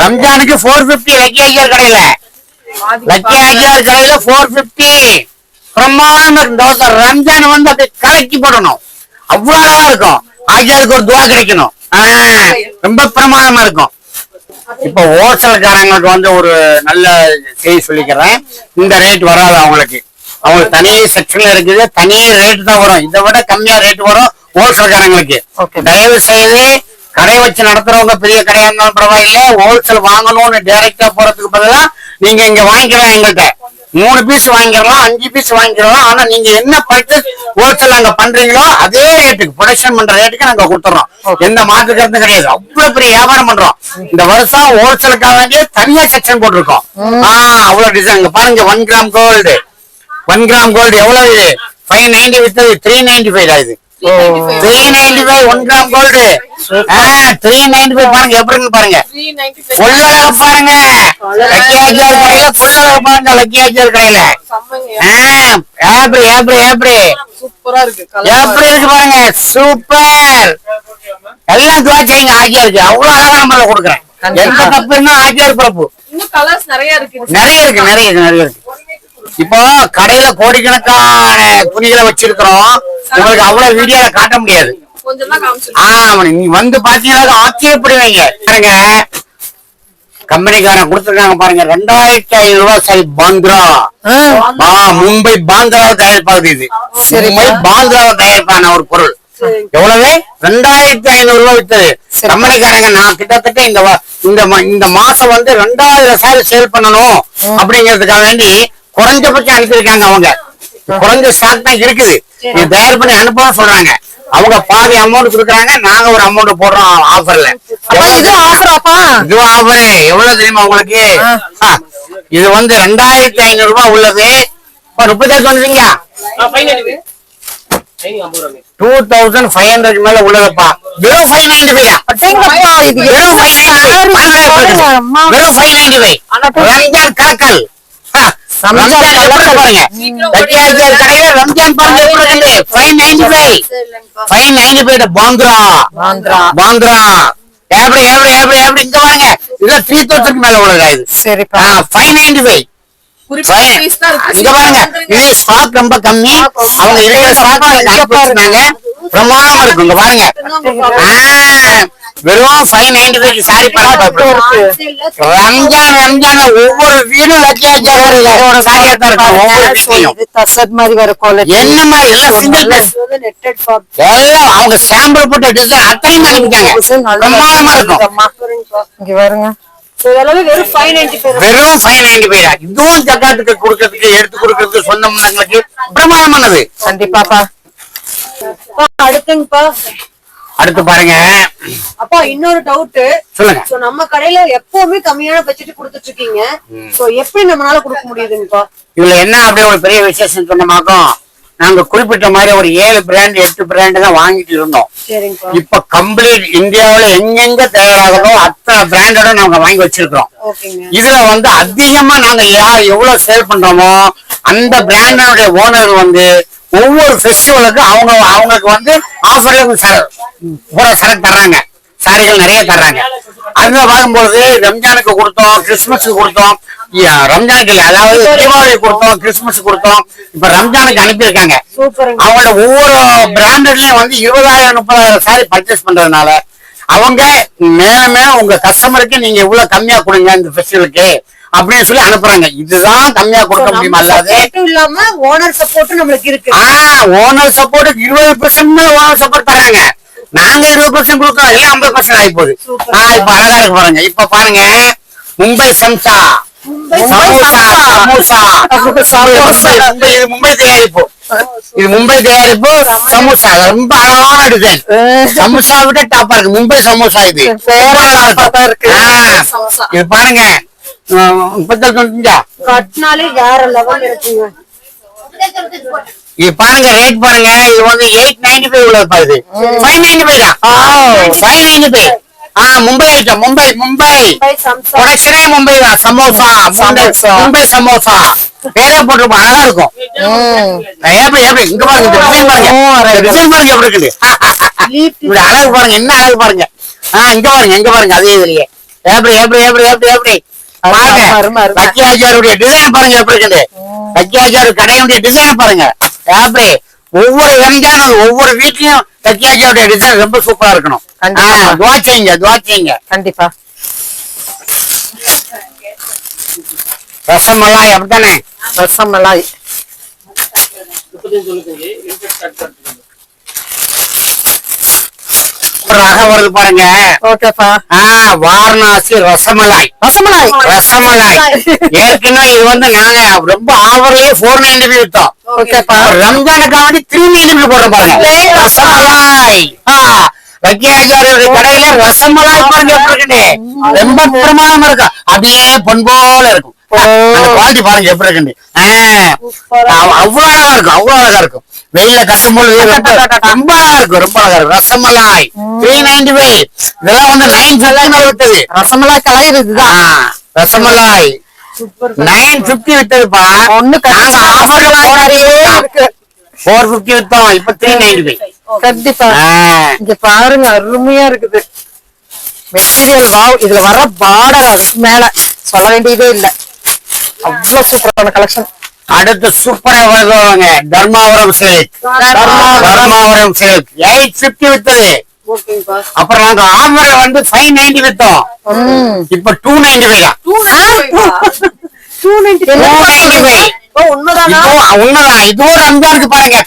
ரம்ஜானுக்கு 450 லக்கி ஆச்சார் கடையில. லக்கி ஆச்சார் கடையில 450 பிரமாதமா இருக்கு. ரம்ஜான் வந்து அப்படியே கலக்கி போடணும், அவ்வளவு அழகா இருக்கும். ஆச்சாருக்கு ஒரு துவா கிடைக்கணும், ரொம்ப பிரமாதமா இருக்கும். இப்போ ஹோல்சேல்காரங்களுக்கு வந்து ஒரு நல்ல செய்தி சொல்லிக்கிறேன். இந்த ரேட் வராது அவங்களுக்கு தனி செக்ஷன்ல இருக்குது, தனி ரேட் தான் வரும். இதை விட கம்மியா ரேட் வரும் ஹோல்சேல்காரங்களுக்கு. தயவு செய்து கடை வச்சு நடத்துறவங்க பெரிய கடையா இருந்தாலும் பரவாயில்ல, ஹோல்சேல் வாங்கணும்னு டைரக்டா போறதுக்கு பதிலா நீங்க இங்க வாங்கிக்கலாம். எங்கள்கிட்ட 3 பீஸ் வாங்கிடலாம், 5 பீஸ் வாங்கிடலாம். ஆனா நீங்க என்ன பர்ச்சேஸ் ஹோல்சேல் அங்க பண்றீங்களோ அதே ரேட்டுக்கு, ப்ரொடக்ஷன் பண்ற ரேட்டுக்கு நாங்க கொடுத்துறோம். எந்த மாற்று கருத்தும் கிடையாது. அவ்வளவு பெரிய வியாபாரம் பண்றோம். இந்த வருஷம் ஹோல்சேலுக்காக வேண்டிய தனியா செக்ஷன் போட்டிருக்கோம். அவ்வளவு டிசைன் பாருங்க. 1 கிராம் கோல்டு, 1 கிராம் கோல்டு எவ்வளவு இது? 590 வித்தது 395 ஆகுது. 395 1 கிராம் கோல்டு 395 பாருங்க எப்படி பாருங்க. கொள்ளழக பாருங்க லக்கி ஆச்சார் கடையில, கொள்ளழக பாருங்க லக்கி ஆச்சார் கடையில. எப்படி சூப்பரா இருக்கு, எப்படி இருக்கு பாருங்க, சூப்பர். எல்லாம் துவா செய்யுங்க ஆச்சாருக்கு, அவ்வளவு அழகா நம்ம கொடுக்குறேன். எந்த தப்புன்னா ஆச்சார் பிறப்பு. நிறைய இருக்கு. இப்போ கடையில கோடிக்கணக்கான துணிகளை வச்சிருக்கிறோம், உங்களுக்கு அவ்வளவு வீடியோல காட்ட முடியாது. நீ வந்து பாத்தீங்கன்னா ஆச்சரியப்படுவீங்க. பாருங்க கம்பெனிக்காரன் கொடுத்துருக்காங்க பாருங்க, 2500 ரூபாய் சைஸ் பாந்திரா. மும்பை பாந்திராவை தயாரிப்பாகுது இது. மும்பை பாந்திராவை தயாரிப்பான ஒரு பொருள். எவ்வளவு? 2500 ரூபாய் வித்தது. கம்பெனிக்காரங்க நான் கிட்டத்தட்ட இந்த மாசம் வந்து 2000 சாரி சேல் பண்ணணும் அப்படிங்கிறதுக்காக வேண்டி குறைஞ்சபட்சம் அனுப்பியிருக்காங்க. அவங்க குறைஞ்ச ஸ்டாக் தான் இருக்குது, நீ தயார் பண்ணி அனுப்பவும் சொல்றாங்க. அவங்க பாதி அமௌண்ட் கொடுக்குறாங்க, நாங்க ஒரு அமௌண்ட் போடுறோம் ஆஃபர்ல. இதுவும் ஆஃபர். எவ்வளவு தெரியுமா உங்களுக்கு? இது வந்து 2500 ரூபாய் உள்ளது. 30 வந்துருங்களா? 2500 மேல உள்ளதுப்பா. வெறும் 595. வெறும் 595 ரம்ஜான் கலக்கல். ரம்ஜான் எப்படி பாருங்க. லக்கியாச்சார் கடையில ரம்ஜான் பாருங்க எப்படி இருக்குது. 595 பாந்திரா எப்படி இங்க பாருங்க. இதுல 3000 மேல உள்ளதா இது. சரிப்பா. 595 இங்க பாருங்க. இது ஸ்டாக் ரொம்ப கம்மி. அவங்க இருக்கிற ஸ்டாக் அனுப்பிச்சிருந்தாங்க. பிரமாதமா இருக்கும். இங்க பாருங்க. வெறும் 595 சாரி பாருங்க. ரம்ஜான் ஒவ்வொரு வீடும் லக்கியாச்சாரோட சாரியா தான் இருக்கும். ஒவ்வொரு வீட்லயும் இது தசத் மாதிரி வர குவாலிட்டி. என்ன மாதிரி எல்லாம் சிங்கிள் பீஸ் எல்லாம் அவங்க சாம்பிள் போட்ட டிசைன் அத்தனையும் அனுப்பிட்டாங்க. பிரமாதமா இருக்கும். இங்க பாருங்க. வெறும் 595 இதுவும் ஜக்காத்துக்கு கொடுக்கறதுக்கு எடுத்து கொடுக்கறதுக்கு சொந்த முன்னங்களுக்கு பிரமாதமானது. கண்டிப்பாப்பா. அடுத்துங்கப்பா. அடுத்து பாருங்க. அப்பா இன்னொரு டவுட் சொல்லுங்க. சோ நம்ம கடையில எப்பவுமே கம்மியான பட்ஜெட் கொடுத்துட்டு இருக்கீங்க. சோ எப்படி நம்மளால கொடுக்க முடியுதுங்கப்பா? இதுல என்ன அப்படியே ஒரு பெரிய விசேஷம் சொன்னமாக்கும், நாங்க குறிப்பிட்ட மாதிரி ஒரு 7 பிராண்ட் 8 பிராண்ட் தான் வாங்கிட்டு இருந்தோம். சரிங்கப்பா. இப்ப கம்ப்ளீட் இந்தியாவுல எங்கெங்க தயாராகதோ அத்தனை பிராண்டோட நாங்க வாங்கி வச்சிருக்கிறோம். ஓகேங்க. இதுல வந்து அதிகமா நாங்க எவ்வளவு சேல் பண்றோமோ அந்த பிராண்டோட ஓனர் வந்து ஒவ்வொரு ஃபெஸ்டிவலுக்கு அவங்களுக்கு வந்து ஆஃபர்ல சரக்கு தர்றாங்க. சாரிகள் நிறைய தர்றாங்க. அதுல பார்க்கும்போது ரம்ஜானுக்கு கொடுத்தோம், கிறிஸ்துமஸுக்கு கொடுத்தோம். ரம்ஜானுக்கு இல்ல, அதாவது தீபாவளி கொடுத்தோம், கிறிஸ்துமஸ் கொடுத்தோம். இப்ப ரம்ஜானுக்கு அனுப்பியிருக்காங்க. அவங்களோட ஒவ்வொரு பிராண்டட்லயும் வந்து 20,000-30,000 சாரி பர்ச்சேஸ் பண்றதுனால அவங்க மேலுமே உங்க கஸ்டமருக்கு நீங்க இவ்வளவு கம்மியா கொடுங்க இந்த ஃபெஸ்டிவலுக்கு அப்படின்னு சொல்லி அனுப்புறாங்க. இதுதான் கம்மியா கொடுக்க முடியுமா? அல்லாது இல்லாம ஓனர் சப்போர்ட் நம்மளுக்கு இருக்கு. ஓனர் சப்போர்ட் 20% ஓனர் சப்போர்ட் தராங்க. நாங்க 20% கொடுக்கறோம். எல்லாம் 50% ஆகி போகுது. இப்ப அழகா இருக்கு பாருங்க. இப்ப பாருங்க, மும்பை சம்சா மும்பை தயாரிப்பு. இது மும்பை தயாரிப்பு சமோசா. ரொம்ப அழகான டிசைன். சமோசா விட டாப்பா இருக்கு. மும்பை சமோசா. இது இது பாருங்க. கட்டினாலே வேற லெவல் இருக்குங்க. இது பாருங்க, ரேட் பாருங்க. இது வந்து 895 உள்ளது. இது 595 தான். 595. மும்பை ஐட்டம். மும்பை ப்ரொடக்ஷனே மும்பை தான். சமோசா மும்பை சமோசா பேரே போட்டிருப்போம். அழகா இருக்கும். எப்படி இங்க பாருங்க. டிசைன் பாருங்க. டிசைன் பாருங்க எப்படி இருக்குது. இப்படி அழகு பாருங்க. என்ன அழகு பாருங்க. இங்க பாருங்க. அதே இதுலயே எப்படி பாருங்க. லக்கியாச்சாருடைய டிசைன் பாருங்க எப்படி இருக்குது. லக்கியாச்சாரு கடையுடைய டிசைன் பாருங்க. எப்படி ஒவ்வொரு ரம்ஜானும் ஒவ்வொரு வீட்லயும் லக்கியாச்சாருடைய டிசைன் ரொம்ப சூப்பரா இருக்கணும். துவா செய்யுங்க. கண்டிப்பா. ரசமலாய் அப்படித்தானே? ரசமலாய் வருது பாருங்க. ஓகேப்பா. வாரணாசி ரசமலாய். ஏற்கனவே இது வந்து நாங்க ரொம்ப ஆவரையே 495 வித்தோம். ஓகேப்பா. ரம்ஜானுக்காக 395 போடுறோம் பாருங்க. ரசமலாய். லக்கியாச்சாரியோட கடையில ரசமலாய் பாருங்க எப்படி இருக்கு. ரொம்ப பிரமாதமா இருக்கும். அப்படியே பொன் போல இருக்கும். குவாலிட்டி பாருங்க எப்படி இருக்கு. அவ்வளவு அழகா இருக்கும். வெயில கட்டும்போது ரொம்ப அழகா இருக்கும். ரசமலாய் 395. இதெல்லாம் வந்து 950 விட்டது. ரசமலாய் கலர் இதுதான். ரசமலாய் 950 விட்டதுப்பா. 450 வித்தோம். இப்ப 395. கண்டிப்பா. இங்க பாருங்க, அருமையா இருக்குது மெட்டீரியல். வாவ். இதுல வர பார்டர் அதுக்கு மேல சொல்ல வேண்டியதே இல்ல. அவ்வளவு சூப்பரான கலெக்ஷன். அடுத்து சூப்பரா வருவாங்க. தர்மாவரம் சில்க். 850 வித்தது. அப்புறம் நாங்க ஆஃபர்ல வந்து 590 வித்தோம். இப்ப 295 தான். 295. உண்மைதான். இதுவும் ரம்ஜானுக்கு பாருங்க.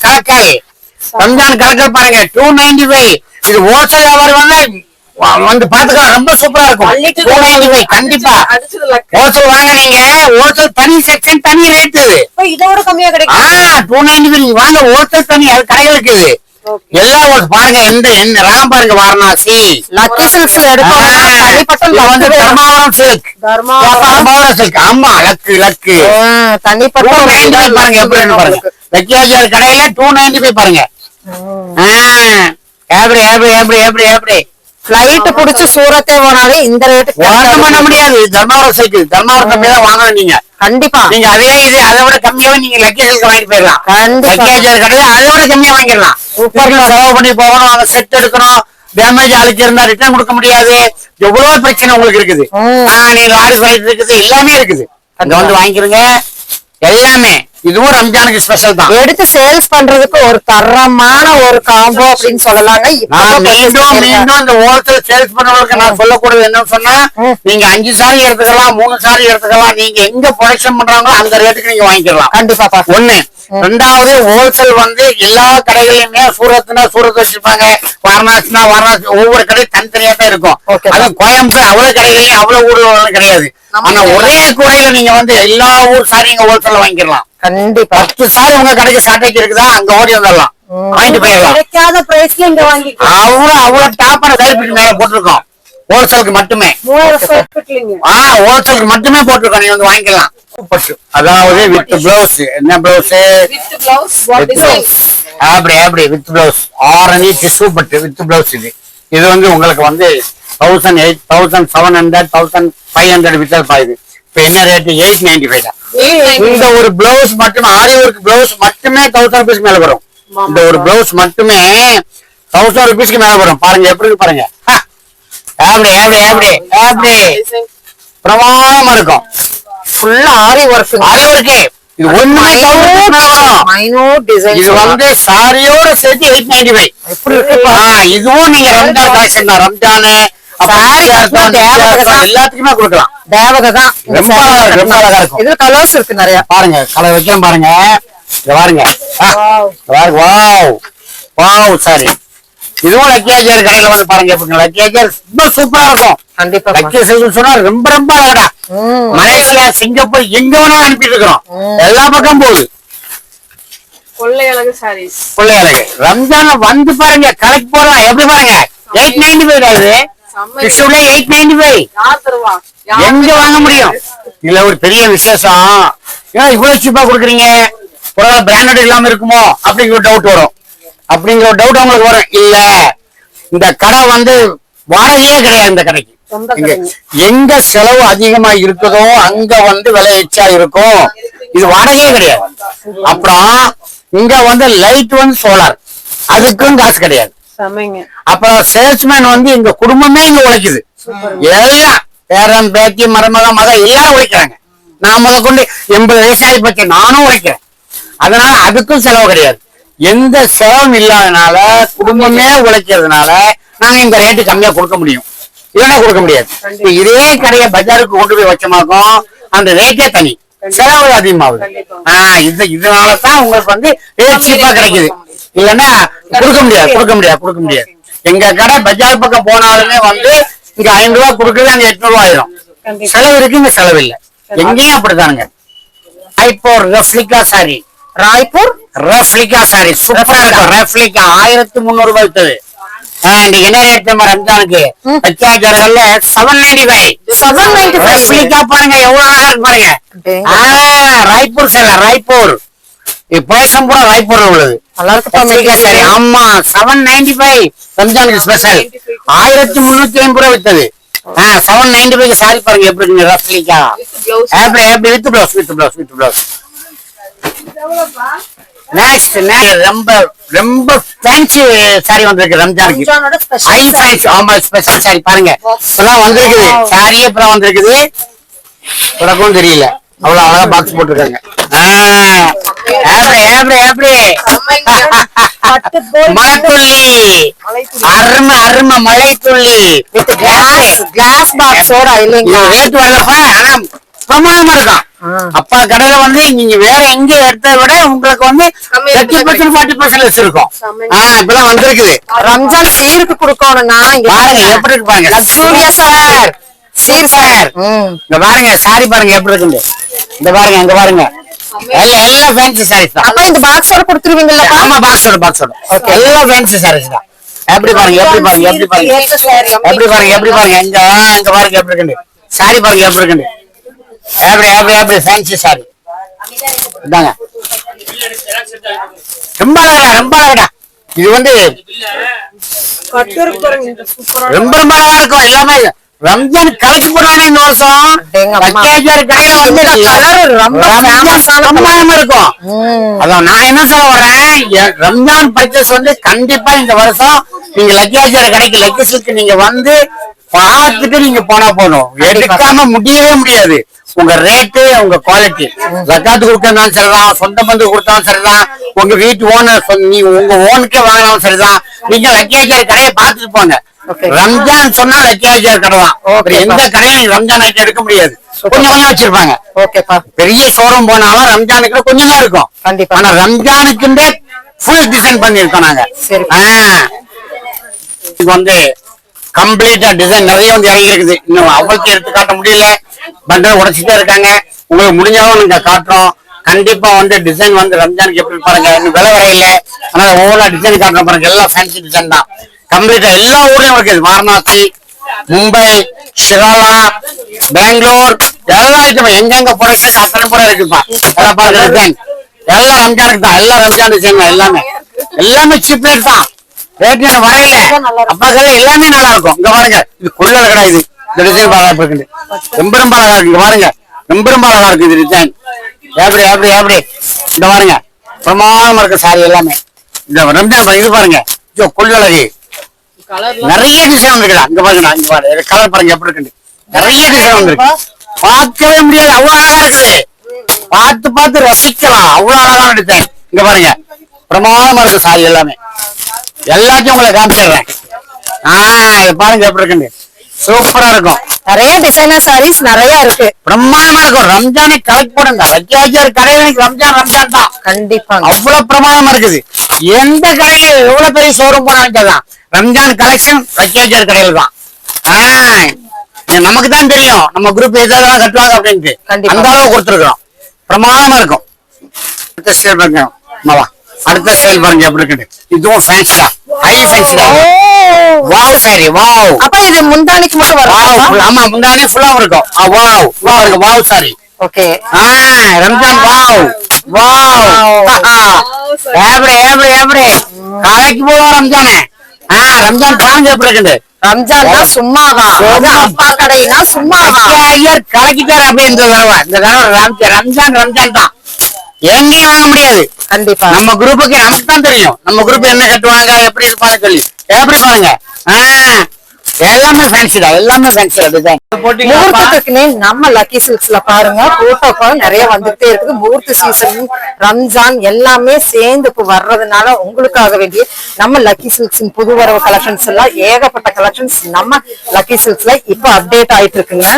ரம்ஜான் கலக்கல் பாருங்க. 295. இது ஹோல்சேல் வியாபாரம் வந்து பாத்துக்கலாம். ரொம்ப சூப்பரா இருக்கும். 295 கண்டிப்பா. ஹோல்சேல் வாங்க. நீங்க ஹோல்சேல் தனி செக்ஷன், தனி ரேட்டு. இதோட கம்மியா கிடைக்கும். 295 நீங்க வாங்க. ஹோல்சேல் தனி அது கடைகள் இருக்குது. எல்லாம் பாருங்க. என்ன ரகம் பாருங்க. வாரணாசி லக்கி சில்க்ஸ்ல எடுக்கணும். வந்து தர்மாவரம் சில்க். சில்க். ஆமா, லக்கு தனிப்பட்ட பாருங்க எப்படி பாருங்க. லக்கியாச்சார் கடையில 295 பாருங்க. எப்படி பிளைட் புடிச்சு சூரத்தே போனாலே இந்த ரேட்டுக்கு ஒண்ணும் பண்ண முடியாது. தர்மாவரம் சைக்கிள் தர்மாவரம் கம்மியா தான் வாங்கணும் நீங்க. கண்டிப்பா நீங்க அதே இது அதை விட கம்மியாவே நீங்க லக்கேஜ் வாங்கிட்டு போயிடலாம். கண்டிப்பா. லக்கேஜ் கடையில அதை விட கம்மியா வாங்கிடலாம். செலவு பண்ணி போகணும், அதை செட் எடுக்கணும், டேமேஜ் அழிச்சிருந்தா ரிட்டர்ன் கொடுக்க முடியாது. எவ்வளவு பிரச்சனை உங்களுக்கு இருக்குது. நீங்க லாரி ஃபிளைட் இருக்குது, எல்லாமே இருக்குது. அங்க வந்து வாங்கிக்கிறீங்க எல்லாமே. இதுவும் ரம்ஜானுக்கு ஸ்பெஷல் தான். எடுத்து சேல்ஸ் பண்றதுக்கு ஒரு தரமான ஒரு காம்போ அப்படின்னு சொல்லலாங்க. நான் மீண்டும் இந்த ஹோல்சேல் சேல்ஸ் பண்றவங்களுக்கு நான் சொல்லக்கூடியது என்னன்னு சொன்னா, நீங்க 5 சாரி எடுத்துக்கலாம், 3 சாரி எடுத்துக்கலாம். நீங்க எங்க ப்ரொடக்ஷன் பண்றாங்களோ அந்த ரேட்டுக்கு நீங்க வாங்கிக்கலாம். கண்டிப்பா. ஒண்ணு. ரெண்டாவது, ஹோல்சேல் வந்து எல்லா கடைகளையுமே சூரத்னா சூரத் வச்சிருப்பாங்க, வாரணாசினா வாரணாசி, ஒவ்வொரு கடையும் தனித்தனியா தான் இருக்கும். அது கோயம்புத்தூர் அவ்வளவு கடைகளையும் அவ்வளவு ஊர்வலம் கிடையாது. ஆனா ஒரே கூடையில நீங்க வந்து எல்லா ஊர் சாரியும் ஹோல்சேல் வாங்கிடலாம். கண்டிப்பா. 10 சாரி உங்க கடைக்கு ஷார்டேஜ் இருக்குதா, அங்க ஓடி வந்துடலாம், வாங்கிட்டு போயிடலாம். கிடைக்காத பிரைஸ்ல இங்க வாங்கிக்கலாம். அவ்வளவு டாப்பான சைட் மேல போட்டிருக்கோம். ஹோல்சேலுக்கு மட்டுமே. 3000 ஸ்கொயர் ஃபீட்லங்க. ஹோல்சேலுக்கு மட்டுமே போட்டிருக்கோம். நீங்க வந்து வாங்கிக்கலாம். அதாவது வித் பிளவுஸ். என்ன பிளவுஸ்? அப்படி வித் பிளவுஸ். ஆரணி டிஷ்யூ பட்டு வித் பிளவுஸ். இது வந்து உங்களுக்கு வந்து 1008, 1700, 1500 வித்தல் பாயுது. இப்ப என்ன ரேட்? 895 தான். இந்த ஒரு பிளவுஸ் மட்டுமே, ஆரி ஒர்க் பிளவுஸ் மட்டுமே 1000 rupees மேல வரும். இந்த ஒரு பிளவுஸ் மட்டுமே 1000 rupeesக்கு மேல வரும். பாருங்க எப்படி பாருங்க. அப்படி பிரமாதமா இருக்கும். ஃபுல்லா ஆரி ஒர்க். ஆரி ஒர்க். இது ஒண்ணுமே 1000 rupees மேல வரும். Minute design. இது வந்து சாரியோட சேர்த்து 895. எப்படி இருக்கு? இதுவும் நீங்க ரம்ஜான் கலெக்ஷன் தான். ரம்ஜானு எல்லாத்துக்குமே கொடுக்கலாம். தேவதை தான். ரொம்ப அழகா இருக்கும். இதுல கலர்ஸ் இருக்கு நிறைய. பாருங்க கலர் வைக்கிறேன் பாருங்க. இங்க பாருங்க. Wow sorry. இதுவும் லக்கேஜர் கடையில வந்து பாருங்க எப்படி லக்கேஜர் ரொம்ப சூப்பரா இருக்கும். கண்டிப்பா. லக்கேஜர் சொன்னா ரொம்ப ரொம்ப அழகா. மலேசியா, சிங்கப்பூர் எங்க வேணாலும் அனுப்பிட்டு இருக்கிறோம். எல்லா பக்கம் போகுது. கொள்ளை அழகு சாரீஸ். கொள்ளை அழகு. ரம்ஜான் வந்து பாருங்க, கலெக்ட் போடலாம். எப்படி பாருங்க 895 ஆகுது. 895 எங்க வாங்க முடியும்? இதுல ஒரு பெரிய விசேஷம். ஏன்னா இவ்வளவு சீப்பா கொடுக்குறீங்க, பிராண்டட் இல்லாம இருக்குமோ அப்படிங்கிற ஒரு டவுட் வரும். அப்படிங்கிற ஒரு டவுட் உங்களுக்கு வரும். இல்ல, இந்த கடை வந்து வாடகையே கிடையாது. இந்த கடைக்கு எங்க செலவு அதிகமா இருக்குதோ அங்க வந்து விலை எச்சா இருக்கும். இது வாடகையே கிடையாது. அப்புறம் இங்க வந்து லைட் வந்து சோலார், அதுக்கும் காசு கிடையாது. அப்புறம் சேல்ஸ்மேன் வந்து எங்க குடும்பமே இங்க உழைக்குது. எல்லாம் பேரன், பேத்தி, மருமக, மக எல்லாரும் உழைக்கிறாங்க. நான் முத கொண்டு 80 வயசாகி பற்றி நானும் உழைக்கிறேன். அதனால அதுக்கும் செலவு கிடையாது. எந்த செலவும் இல்லாதனால குடும்பமே உழைக்கிறதுனால நாங்க இந்த ரேட்டு கம்மியா கொடுக்க முடியும். இல்லைன்னா கொடுக்க முடியாது. இதே கடையை பஜாருக்கு கொண்டு போய் வச்சமாக்கும் அந்த ரேட்டே தனி, செலவு அதிகமாகுது. இதனாலதான் உங்களுக்கு வந்து ரேட் சீப்பா கிடைக்குது. இல்லைன்னா கொடுக்க முடியாது. எங்க கடை பஜார் பக்கம் போனாலுமே வந்து இங்க 500 ரூபாய் கொடுக்குறது அங்க 800 ரூபாய் ஆயிரும். செலவு இருக்கு, இங்க செலவு இல்லை. எங்கேயும் அப்படித்தானுங்க. ராய்ப்பூர் ரெப்ளிகா சாரி. ராய்ப்பூர் ரெப்ளிகா சாரி சூப்பரா இருக்கும். ரெப்ளிகா 1300 ரூபாய் வித்தது. என்ன ரேட் ரம்ஜானுக்கு? பச்சாஜர்கள்ல 795. ரெப்ளிகா பாருங்க எவ்வளவு அழகா இருக்கு பாருங்க. ராய்ப்பூர் சார், ராய்ப்பூர் பேசம் பூரா ராய்ப்பூர்ல உள்ளது. சரி, ஆமா 795 ரம்ஜானுக்கு ஸ்பெஷல். 1350 ரூபாய் வித்தது. 795 சாரி பாருங்க எப்படி இருக்கு. ரெப்ளிகா எப்படி வித் பிளவுஸ். நெக்ஸ்ட் ரொம்ப ரொம்ப ஃபேன்சி சாரி வந்திருக்கு ரம்ஜானுக்கு. High price. ஆமா ஸ்பெஷல் சாரி பாருங்க. இப்பதான் வந்திருக்குது சாரியே, இப்பதான் வந்திருக்குது. உனக்கும் தெரியல, அவ்வளவு அழகா பாக்ஸ் போட்டிருக்காங்க. மலைத்துள்ளி, அருமை மலைத்துள்ளி வித் கிளாஸ் பாக்ஸோட இல்லைங்க. ரேட் வரப்ப ஆனா பிரமாதமா இருக்கும். அப்பா கடையில வந்து நீங்க வேற எங்க எடுத்ததை விட உங்களுக்கு வந்து 30%, 40% இருக்கும். இப்பதான் வந்திருக்குது. ரம்ஜான் சீருக்கு கொடுக்கணும்னா பாருங்க எப்படி இருக்கு பாருங்க. சார் சீர் சார். இங்க பாருங்க சாரி பாருங்க எப்படி இருக்கு. இந்த பாருங்க அங்க பாருங்க எல்லாம் ஃபேன்சி சாரீஸ் தான். அப்ப இந்த பாக்ஸோட கொடுத்துருவீங்கல்ல? ஆமா பாக்ஸோட எல்லாம் ஃபேன்சி சாரீஸ் தான். எப்படி பாருங்க எப்படி பாருங்க இங்க பாருங்க எப்படி இருக்கு சாரி பாருங்க எப்படி இருக்கு. எப்படி ஃபேன்சி சாரி இதாங்க. ரொம்ப அழகா. இது வந்து கட்டருக்கு பாருங்க இந்த சூப்பரா ரொம்ப ரொம்ப அழகா இருக்கும் எல்லாமே. ரம்ஜான் கலக்கி போடுவாங்க இந்த வருஷம். லக்கியாச்சார் கடையில வந்து கலர் ரொம்ப பிரமாதமா இருக்கும். அதான் நான் என்ன சொல்ல வரேன், ரம்ஜான் பர்ச்சேஸ் வந்து கண்டிப்பா இந்த வருஷம் நீங்க லக்கியாச்சார் கடைக்கு லக்கி சில்க் நீங்க வந்து பார்த்துட்டு நீங்க போனா போதும். எடுக்காம முடியவே முடியாது. உங்க ரேட்டு உங்க குவாலிட்டி, ஜக்காத்து கொடுக்கறதுனாலும் சரிதான், சொந்த பந்து கொடுத்தாலும் சரிதான், உங்க வீட்டு ஓனர் நீங்க உங்க ஓனுக்கே வாங்கினாலும் சரிதான். நீங்க லக்கியாச்சார் கடையை பார்த்துட்டு போங்க. ரம்ஜான் சொன்னா லக்கியாச்சார் கடை தான். எந்த கடையும் நீங்க ரம்ஜான் ஐட்டம் எடுக்க முடியாது. கொஞ்சம் கொஞ்சம் வச்சிருப்பாங்க. ஓகேப்பா. பெரிய ஷோரூம் போனாலும் ரம்ஜானுக்கு கொஞ்சம் தான் இருக்கும். கண்டிப்பா. ஆனா ரம்ஜானுக்குண்டே ஃபுல் டிசைன் பண்ணிருக்கோம் நாங்க. இது வந்து கம்ப்ளீட்டா டிசைன் நிறைய வந்து இறங்கி இருக்குது. இன்னும் அவளுக்கு எடுத்து காட்ட முடியல, பண்டல் உடைச்சிட்டே இருக்காங்க. உங்களுக்கு முடிஞ்சாலும் நீங்க காட்டுறோம். கண்டிப்பா வந்து டிசைன் வந்து ரம்ஜானுக்கு எப்படி பாருங்க, இன்னும் விலை வரையில. அதனால ஒவ்வொரு டிசைன் காட்டுற பாருங்க, எல்லாம் ஃபேன்சி டிசைன் தான். கம்ப்ளீட்டா எல்லா ஊர்லயும் இருக்குது. வாரணாசி, மும்பை, ஷிராலா, பெங்களூர், எல்லா ஐட்டமும் எங்கெங்க ப்ரொடக்ஷன் அத்தனை கூட இருக்குப்பா. எல்லாம் பாருங்க டிசைன் எல்லாம் ரம்ஜானுக்கு தான். எல்லாம் ரம்ஜான் டிசைன் தான். எல்லாமே சீப் ரேட் தான். ரேட் வரையில அப்பா கடை எல்லாமே நல்லா இருக்கும். இங்க பாருங்க, இது கொள்ளல கடை. இது இந்த டிசைன் அழகா இருக்கு. ரொம்ப ரொம்ப அழகா இருக்கு. இங்க பாருங்க, ரொம்ப ரொம்ப அழகா இருக்கு இது டிசைன். எப்படி எப்படி எப்படி இந்த பாருங்க, பிரமாதமா இருக்கு சாரி எல்லாமே. இந்த ரம்ஜான் இது பாருங்க, கொள்ளழகு நிறைய டிசைன் வந்துருக்குடா. இங்க பாருங்கடா, இங்க பாருங்க கலர் பாருங்க எப்படி இருக்கு. நிறைய டிசைன் வந்துருக்கு. பார்க்கவே முடியாது, அவ்வளவு அழகா இருக்குது. பார்த்து பார்த்து ரசிக்கலாம், அவ்வளவு அழகான டிசைன். இங்க பாருங்க, பிரமாதமா இருக்கு சாரி எல்லாமே. எல்லாத்தையும் உங்களை காமிச்சிடுறேன். இது பாருங்க எப்படி இருக்குன்னு. சூப்பரா இருக்கும். நிறைய டிசைனர் சாரீஸ் நிறைய இருக்கு. பிரமாதமா இருக்கும். ரம்ஜானை கலெக்ட் பண்ணுங்க. லக்கியாச்சார் கடையில ரம்ஜான் ரம்ஜான் தான். கண்டிப்பா. அவ்வளவு பிரமாதமா இருக்குது. எந்த கடையில எவ்வளவு பெரிய ஷோரூம் போனாலும் ரம்ஜான் கலெக்ஷன் லக்கியாச்சார் கடையில தான். நமக்கு தான் தெரியும் நம்ம குரூப் எதாவது கட்டுவாங்க அப்படின்ட்டு. அந்த அளவு கொடுத்துருக்கோம். பிரமாதமா இருக்கும். அடுத்த ஸ்டைல் பாருங்க, அடுத்த ஸ்டைல் பாருங்க எப்படி இருக்கு. இதுவும் ஃபேன்சி தான், ஹை ஃபேன்சி தான். Wow sorry, wow. அப்ப இது முந்தானிக்கு மட்டும் வரும். ஆமா, முந்தானி ஃபுல்லா இருக்கும். Wow wow wow sorry. Okay. Ramzan wow wow. எப்படி எப்படி எப்படி கலைக்கு போவோம் ரம்ஜானே. ரம்ஜான் பாருங்க எப்படி இருக்குது. ரம்ஜான் தான் சும்மாவா? அப்பா கடைனா சும்மாவா? கலக்கிட்டாரு அப்படி இந்த தடவை. இந்த தடவை ரம்ஜான் ரம்ஜான் தான். எங்கேயும் வாங்க முடியாது. கண்டிப்பா. நம்ம குரூப்புக்கு நமக்கு தான் தெரியும். நம்ம குரூப் என்ன கட்டுவாங்க, எப்படி இருப்பாங்க சொல்லி. எப்படி பாருங்க, எல்லாமே ஃபேன்சி தான். எல்லாமே ஃபேன்சி டிசைன். முகூர்த்தத்துக்குன்னு நம்ம லக்கி சில்க்ஸ்ல பாருங்க போட்டோக்கள் நிறைய வந்துட்டே இருக்குது. முகூர்த்த சீசன், ரம்ஜான் எல்லாமே சேர்ந்து இப்ப வர்றதுனால உங்களுக்காக வேண்டிய நம்ம லக்கி சில்க்ஸின் புது வரவு கலெக்ஷன்ஸ் எல்லாம் ஏகப்பட்ட கலெக்ஷன்ஸ் நம்ம லக்கி சில்க்ஸ்ல இப்ப அப்டேட் ஆயிட்டு இருக்குங்க.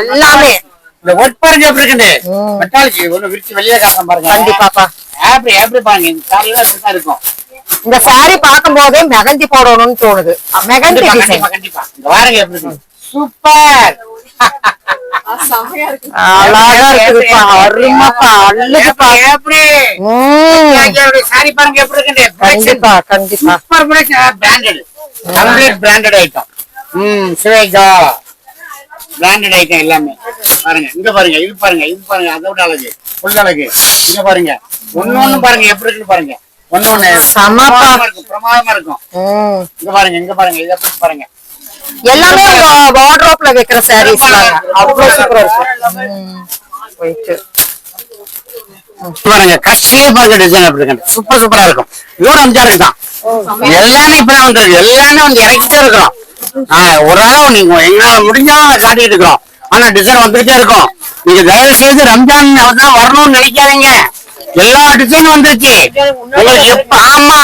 எல்லாமே இந்த ஒர்க் பாருங்க எப்படி இருக்குது. மெட்டாலஜி ஒண்ணு விரிச்சு வெளியே காட்டுறேன் பாருங்க. கண்டிப்பாப்பா. எப்படி எப்படி பாருங்க, இந்த சாரியெல்லாம் இப்படிதான் இருக்கும். இந்த சாரி பார்க்கும் போதே மெகந்தி போடணும்னு தோணுது. மெகந்தி டிசைன் கண்டிப்பா. இந்த வாரங்க எப்படி இருக்கு. சூப்பர், அழகா இருக்குதுப்பா. அருமைப்பா, அழகுப்பா. எப்படி சாரி பாருங்க எப்படி இருக்கு. கண்டிப்பா கண்டிப்பா. Super production, branded, complete branded item. சிவேகா பிராண்டட் ஐட்டம் எல்லாமே பாருங்க. இங்க பாருங்க, இது பாருங்க, இது பாருங்க, அதோட அழகு ஃபுல் அழகு. இங்க பாருங்க, ஒண்ணு பாருங்க எப்படி இருக்குன்னு பாருங்க. ஒண்ணு சமப்பா இருக்கும், பிரமாதமா இருக்கும். இங்க பாருங்க, இங்க பாருங்க, இத எப்படி பாருங்க. எல்லாமே வார்ட்ரோப்ல வைக்கிற சாரீஸ் அவ்வளவு சூப்பரா இருக்கும். போயிட்டு பாருங்க, கஷ்டிலே பாருங்க டிசைன் எப்படி இருக்கு. சூப்பர் சூப்பரா இருக்கும். இதோட ரம்ஜானுக்கு தான். எல்லாமே இப்பதான் வந்துருக்கு. எல்லாமே வந்து இறக்கிட்டே இருக்கிறோம். ஒரு அளவு நீங்க எங்களால முடிஞ்சா காட்டிட்டு இருக்கிறோம். ஆனா டிசைன் வந்துகிட்டே இருக்கும். நீங்க தயவு செய்து ரம்ஜான் தான் வரணும்னு நினைக்காதீங்க. எல்லா டிசைனும் வந்துருச்சு உங்களுக்கு. எப்ப ஆமா,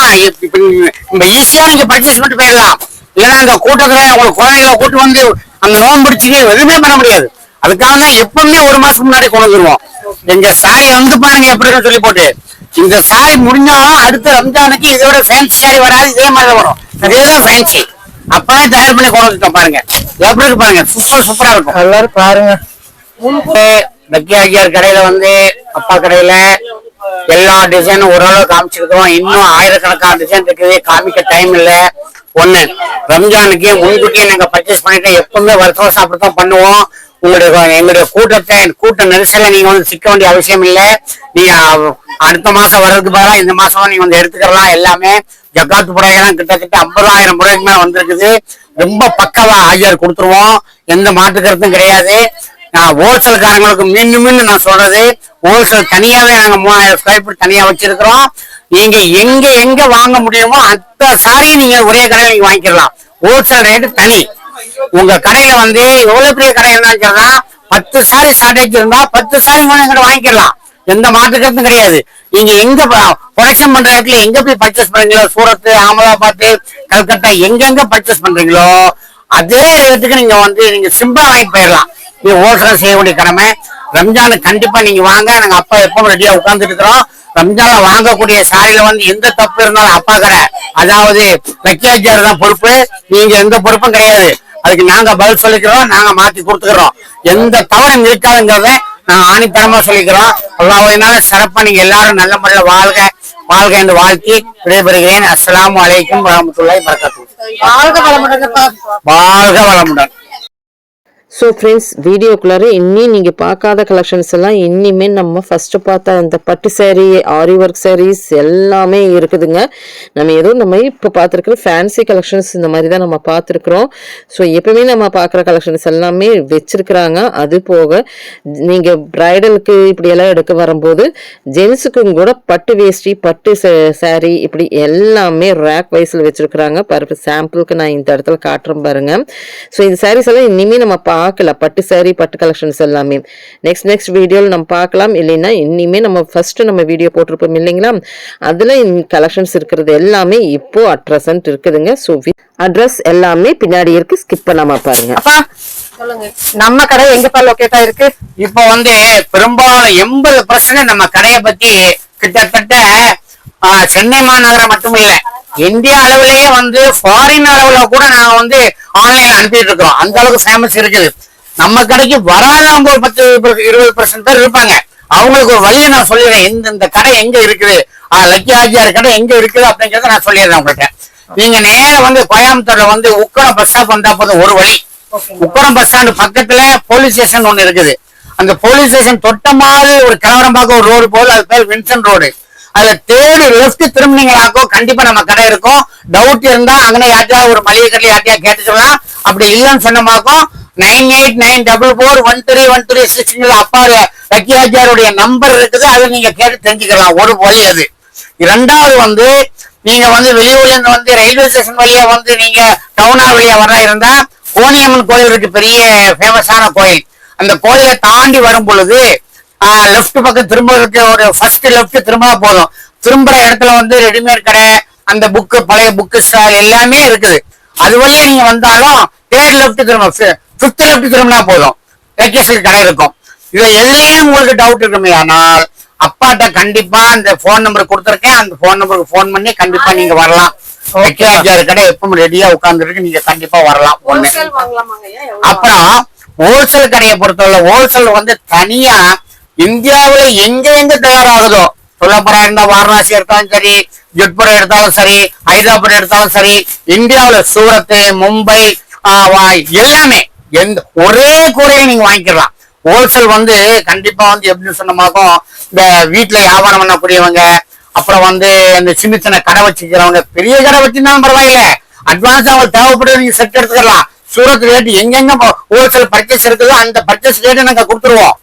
இப்ப ஈஸியா நீங்க பர்ச்சேஸ் பண்ணிட்டு போயிடலாம். இல்லைன்னா அந்த கூட்டத்துல உங்களுக்கு குழந்தைகளை கூட்டு வந்து அந்த நோன் பிடிச்சி எதுவுமே பண்ண முடியாது. அதுக்காக தான் எப்பவுமே ஒரு மாசம் முன்னாடி கொண்டு வந்துருவோம். எங்க சாரி வந்து பாருங்க எப்படி சொல்லி போட்டு. இந்த சாரி முடிஞ்சாலும் அடுத்த ரம்ஜானுக்கு இதோட ஃபேன்சி சாரி வராது, இதே மாதிரி வரும். இதேதான் ஃபேன்சி. அப்பவே தயார் பண்ணி கொண்டு வந்துட்டோம் பாருங்க. எப்படி இருக்கு பாருங்க, சூப்பர் சூப்பரா இருக்கும். எல்லாரும் பாருங்க. லக்கியாச்சார் கடையில வந்து அப்பா கடையில எல்லா டிசைனும் ஓரளவு காமிச்சிருக்கோம். இன்னும் ஆயிரக்கணக்கான டிசைன் இருக்குது, காமிக்க டைம் இல்ல. ஒண்ணு ரம்ஜானுக்கு முன்கூட்டியே நாங்க பர்ச்சேஸ் பண்ணிட்டு எப்பவுமே வருஷம் அப்படித்தான் பண்ணுவோம். எங்களுடைய கூட்ட நெரிசல்ல நீங்க வந்து சிக்க வேண்டிய அவசியம் இல்லை. நீங்க அடுத்த மாசம் வர்றதுக்கு பதிலாக இந்த மாசம் நீங்க வந்து எடுத்துக்கலாம். எல்லாமே ஜக்காத்து புடவைகள்லாம் கிட்டத்தட்ட 50,000 புடவைக்கு மேல வந்திருக்குது. ரொம்ப பக்கவா ஆஜர் கொடுத்துருவோம், எந்த மாற்று கருத்தும் கிடையாது. நான் ஹோல்சேல்காரங்களுக்கு மீண்டும் நான் சொல்றது, ஹோல்சேல் தனியாவே நாங்க 3000 ஸ்கொயர் ஃபீட் தனியா வச்சிருக்கிறோம். நீங்க எங்க வாங்க முடியுமோ அந்த சாரி நீங்க ஒரே கடையில நீங்க வாங்கிக்கலாம். ஹோல்சேல் ரேட்டு தனி. உங்க கடையில வந்து எவ்வளவு பெரிய கடை இருந்தாலும் சரிதான், 10 சாரி ஷார்டேஜ் இருந்தா 10 சாரி எங்கிட்ட வாங்கிக்கலாம். எந்த மாற்றுக்கிறதும் கிடையாது. நீங்க எங்க ப்ரொடக்ஷன் பண்ற இடத்துல எங்க போய் பர்ச்சேஸ் பண்றீங்களோ, சூரத், அகமதாபாத், கல்கத்தா எங்கெங்க பர்ச்சேஸ் பண்றீங்களோ அதே இடத்துக்கு நீங்க வந்து நீங்க சிம்பிளா வாங்கி போயிடலாம். நீங்க ஹோல்சேல் செய்ய வேண்டிய கடமை. ரம்ஜானுக்கு கண்டிப்பா நீங்க வாங்க, நாங்க அப்பா எப்பவும் ரெடியா உட்கார்ந்துட்டு இருக்கிறோம். ரம்ஜான்ல வாங்கக்கூடிய சாரியில வந்து எந்த தப்பு இருந்தாலும் அப்பா கடை, அதாவது லக்கியாஜார் தான் பொறுப்பு. நீங்க எந்த பொறுப்பும் கிடையாது. அதுக்கு நாங்க பதில் சொல்லிக்கிறோம், நாங்க மாத்தி கொடுத்துக்கிறோம். எந்த தவறும் இருக்காதுங்கிறத நாங்க ஆணித்தனமா சொல்லிக்கிறோம். அல்லாஹ்வினால சிறப்பா நீங்க எல்லாரும் நல்ல முறையில் வாழ்க என்று வாழ்த்தி விடைபெறுகிறேன். அஸ்ஸலாமு அலைக்கும் வரஹ்மத்துல்லாஹி வபரகாத்துஹு. வாழ்க வளமுடன். ஸோ ஃப்ரெண்ட்ஸ், வீடியோக்குள்ளார இன்னி நீங்கள் பார்க்காத கலெக்ஷன்ஸ் எல்லாம் இன்னிமே நம்ம ஃபஸ்ட்டு பார்த்த அந்த பட்டு சேரீ, ஆரி ஒர்க் சாரீஸ் எல்லாமே இருக்குதுங்க. நம்ம இப்போ பார்த்துருக்குற ஃபேன்சி கலெக்ஷன்ஸ் இந்த மாதிரி தான் நம்ம பார்த்துருக்குறோம். ஸோ எப்பவுமே நம்ம பார்க்குற கலெக்ஷன்ஸ் எல்லாமே வச்சுருக்குறாங்க. அது போக நீங்கள் ப்ரைடலுக்கு இப்படியெல்லாம் எடுக்க வரும்போது ஜென்ஸுக்கும் கூட பட்டு வேஷ்டி, பட்டு சாரீ இப்படி எல்லாமே ரேக் வைஸில் வச்சுருக்குறாங்க. பாரு, சாம்பிளுக்கு நான் இந்த இடத்துல காட்டுறேன் பாருங்க. ஸோ இந்த சாரீஸ் எல்லாம் இனிமேல் நம்ம பார்க்கலாம். பட்டு சாரி, பட்டு கலெக்ஷன்ஸ் எல்லாமே நெக்ஸ்ட் வீடியோவில் நம்ம பார்க்கலாம். இல்லைன்னா இனிமே நம்ம ஃபர்ஸ்ட் நம்ம வீடியோ போட்டிருப்போம் இல்லைங்களா, அதுல கலெக்ஷன்ஸ் இருக்கிறது எல்லாமே இப்போ அட் ப்ரெசென்ட் இருக்குதுங்க. ஸோ அட்ரஸ் எல்லாமே பின்னாடி இருக்கு, ஸ்கிப் பண்ணாம பாருங்க. நம்ம கடை எங்கப்பா லொகேட் ஆயிருக்கு? இப்போ வந்து பெரும்பாலும் 80% நம்ம கடையை பத்தி கிட்டத்தட்ட சென்னை மாநகரம் மட்டும் இல்ல, இந்தியா அளவிலேயே வந்து ஃபாரின் அளவுல கூட நாங்க வந்து ஆன்லைன்ல அனுப்பிட்டு இருக்கிறோம். அந்த அளவுக்கு ஃபேமஸ் இருக்குது. நம்ம கடைக்கு வராதவங்க ஒரு 10-20% பேர் இருப்பாங்க. அவங்களுக்கு ஒரு வழியை நான் சொல்லிடுறேன். இந்த கடை எங்க இருக்குது, லக்கி ஆஜியார் கடை எங்க இருக்குது அப்படிங்கறத நான் சொல்லிடுறேன் உங்கள்கிட்ட. நீங்க நேரம் வந்து கோயம்புத்தூர்ல வந்து உக்கடம் பஸ் ஸ்டாப் வந்தா போதும், ஒரு வழி. உக்கடம் பஸ் ஸ்டாண்ட் பக்கத்துல போலீஸ் ஸ்டேஷன் ஒண்ணு இருக்குது. அந்த போலீஸ் ஸ்டேஷன் தொட்ட மாதிரி ஒரு கிளவரம்பாக்க ஒரு ரோடு போகுது, அது பேர் வின்சன் ரோடு. அதுல தேடி லெஃப்ட் திரும்பினீங்களாக்கோ கண்டிப்பா நம்ம கடை இருக்கும். டவுட் இருந்தா அங்கே யார்ட்டியா ஒரு மளிகை கடையில யார்ட்டியா கேட்டுக்கலாம். அப்படி இல்லைன்னு சொன்னமாக்கோ 9894413136 அப்பாவுடைய லக்கியாஜாருடைய நம்பர் இருக்குது. அதை நீங்க கேட்டு தெரிஞ்சுக்கலாம். ஒரு வழி அது. இரண்டாவது வந்து நீங்க வந்து வெளியூர்ல இருந்து வந்து ரயில்வே ஸ்டேஷன் வழியா வந்து நீங்க டவுனா வழியா வர இருந்தா கோணியம்மன் கோயில் இருக்கு, பெரிய ஃபேமஸான கோயில். அந்த கோயிலை தாண்டி வரும் பொழுது லெப்ட் பக்கம் திரும்புறதுக்கு ஒரு ஃபர்ஸ்ட் லெப்ட் திரும்ப போதும். திரும்புற இடத்துல வந்து ரெடிமேட் கடை, அந்த புக்கு, பழைய புக்கு ஸ்டால் எல்லாமே இருக்குது. அது வழியா நீங்க வந்தாலும் தேர்ட் லெப்ட் திரும்ப, 5th லெப்ட் திரும்பினா போதும், லக்கேஷன் கடை இருக்கும். இதுல எதுலயும் உங்களுக்கு டவுட் இருக்குமே ஆனால் அப்பாட்ட கண்டிப்பா அந்த போன் நம்பர் கொடுத்துருக்கேன். அந்த போன் நம்பருக்கு போன் பண்ணி கண்டிப்பா நீங்க வரலாம். கடை எப்பவும் ரெடியா உட்கார்ந்துருக்கு, நீங்க கண்டிப்பா வரலாம். அப்புறம் ஹோல்சேல் கடையை பொறுத்தவரை ஹோல்சேல் வந்து தனியா இந்தியாவுல எங்க தயாராகுதோ, சொல்லப்போறா இருந்தா வாரணாசி எடுத்தாலும் சரி, ஜோத்பூர் எடுத்தாலும் சரி, ஹைதராபாத் எடுத்தாலும் சரி, இந்தியாவுல சூரத், மும்பை எல்லாமே ஒரே கூரையில நீங்க வாங்கிக்கலாம். ஹோல்சேல் வந்து கண்டிப்பா வந்து எப்படின்னு சொன்னமாக்கும், இந்த வீட்டுல வியாபாரம் பண்ணக்கூடியவங்க, அப்புறம் வந்து இந்த சின்ன சின்ன கடை வச்சுக்கிறவங்க, பெரிய கடை வச்சிருந்தாலும் பரவாயில்ல, அட்வான்ஸ் அவங்களுக்கு தேவைப்படுறது நீங்க செட் எடுத்துக்கலாம். சூரத் ரேட் எங்கெங்க ஹோல்சேல் பர்ச்சேஸ் இருக்குதோ அந்த பர்ச்சேஸ் ரேட்டை நாங்க கொடுத்துருவோம்.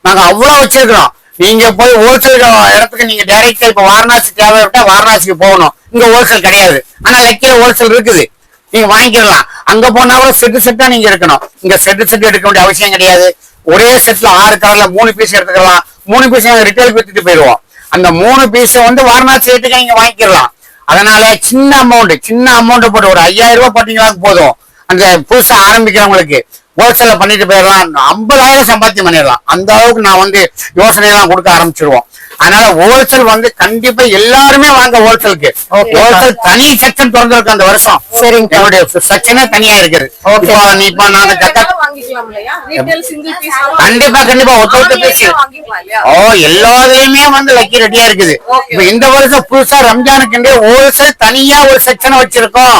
நாங்க அவ்வளவு வச்சிருக்கிறோம். நீங்க போய் ஹோல்சேல் இடத்துக்கு நீங்க டைரக்டா இப்ப வாரணாசி தேவைப்பட்டா வாரணாசிக்கு போகணும். இங்க ஹோல்சேல் கிடையாது, ஆனா லக்கில ஹோல்சேல் இருக்குது, நீங்க வாங்கிக்கலாம். அங்க போனாலும் செட்டா நீங்க இருக்கணும். இங்க செட் எடுக்க வேண்டிய அவசியம் கிடையாது. ஒரே செட்ல 6 கலர்ல 3 பீஸ் எடுத்துக்கலாம். 3 பீஸ் ரிட்டைல் வித்துட்டு போயிடுவோம். அந்த 3 பீஸ் வந்து வாரணாசி ரேட்டுக்கு நீங்க வாங்கிக்கலாம். அதனால சின்ன அமௌண்ட் போட்டு ஒரு 5000 ரூபாய் போட்டீங்களா போதும். அந்த புதுசா ஆரம்பிக்கிறவங்களுக்கு ஹோல்சேல பண்ணிட்டு போயிடலாம். 50,000 சம்பாத்தியம் பண்ணிடலாம். அந்த அளவுக்கு நான் வந்து யோசனை எல்லாம் கொடுக்க ஆரம்பிச்சிருவோம். அதனால ஹோல்சேல் வந்து கண்டிப்பா எல்லாருமே வாங்க. ஹோல்சேலுக்கு ஹோல்சேல் தனி செக்ஷன் திறந்திருக்கு அந்த வருஷம். என்னுடைய செக்ஷனே தனியா இருக்குது. கண்டிப்பா ஒருத்தர் பேசி எல்லாத்துலயுமே வந்து லக்கி ரெடியா இருக்குது. இப்ப இந்த வருஷம் புதுசா ரம்ஜானுக்கு ஹோல்சேல் தனியா ஒரு செக்ஷன் வச்சிருக்கோம்.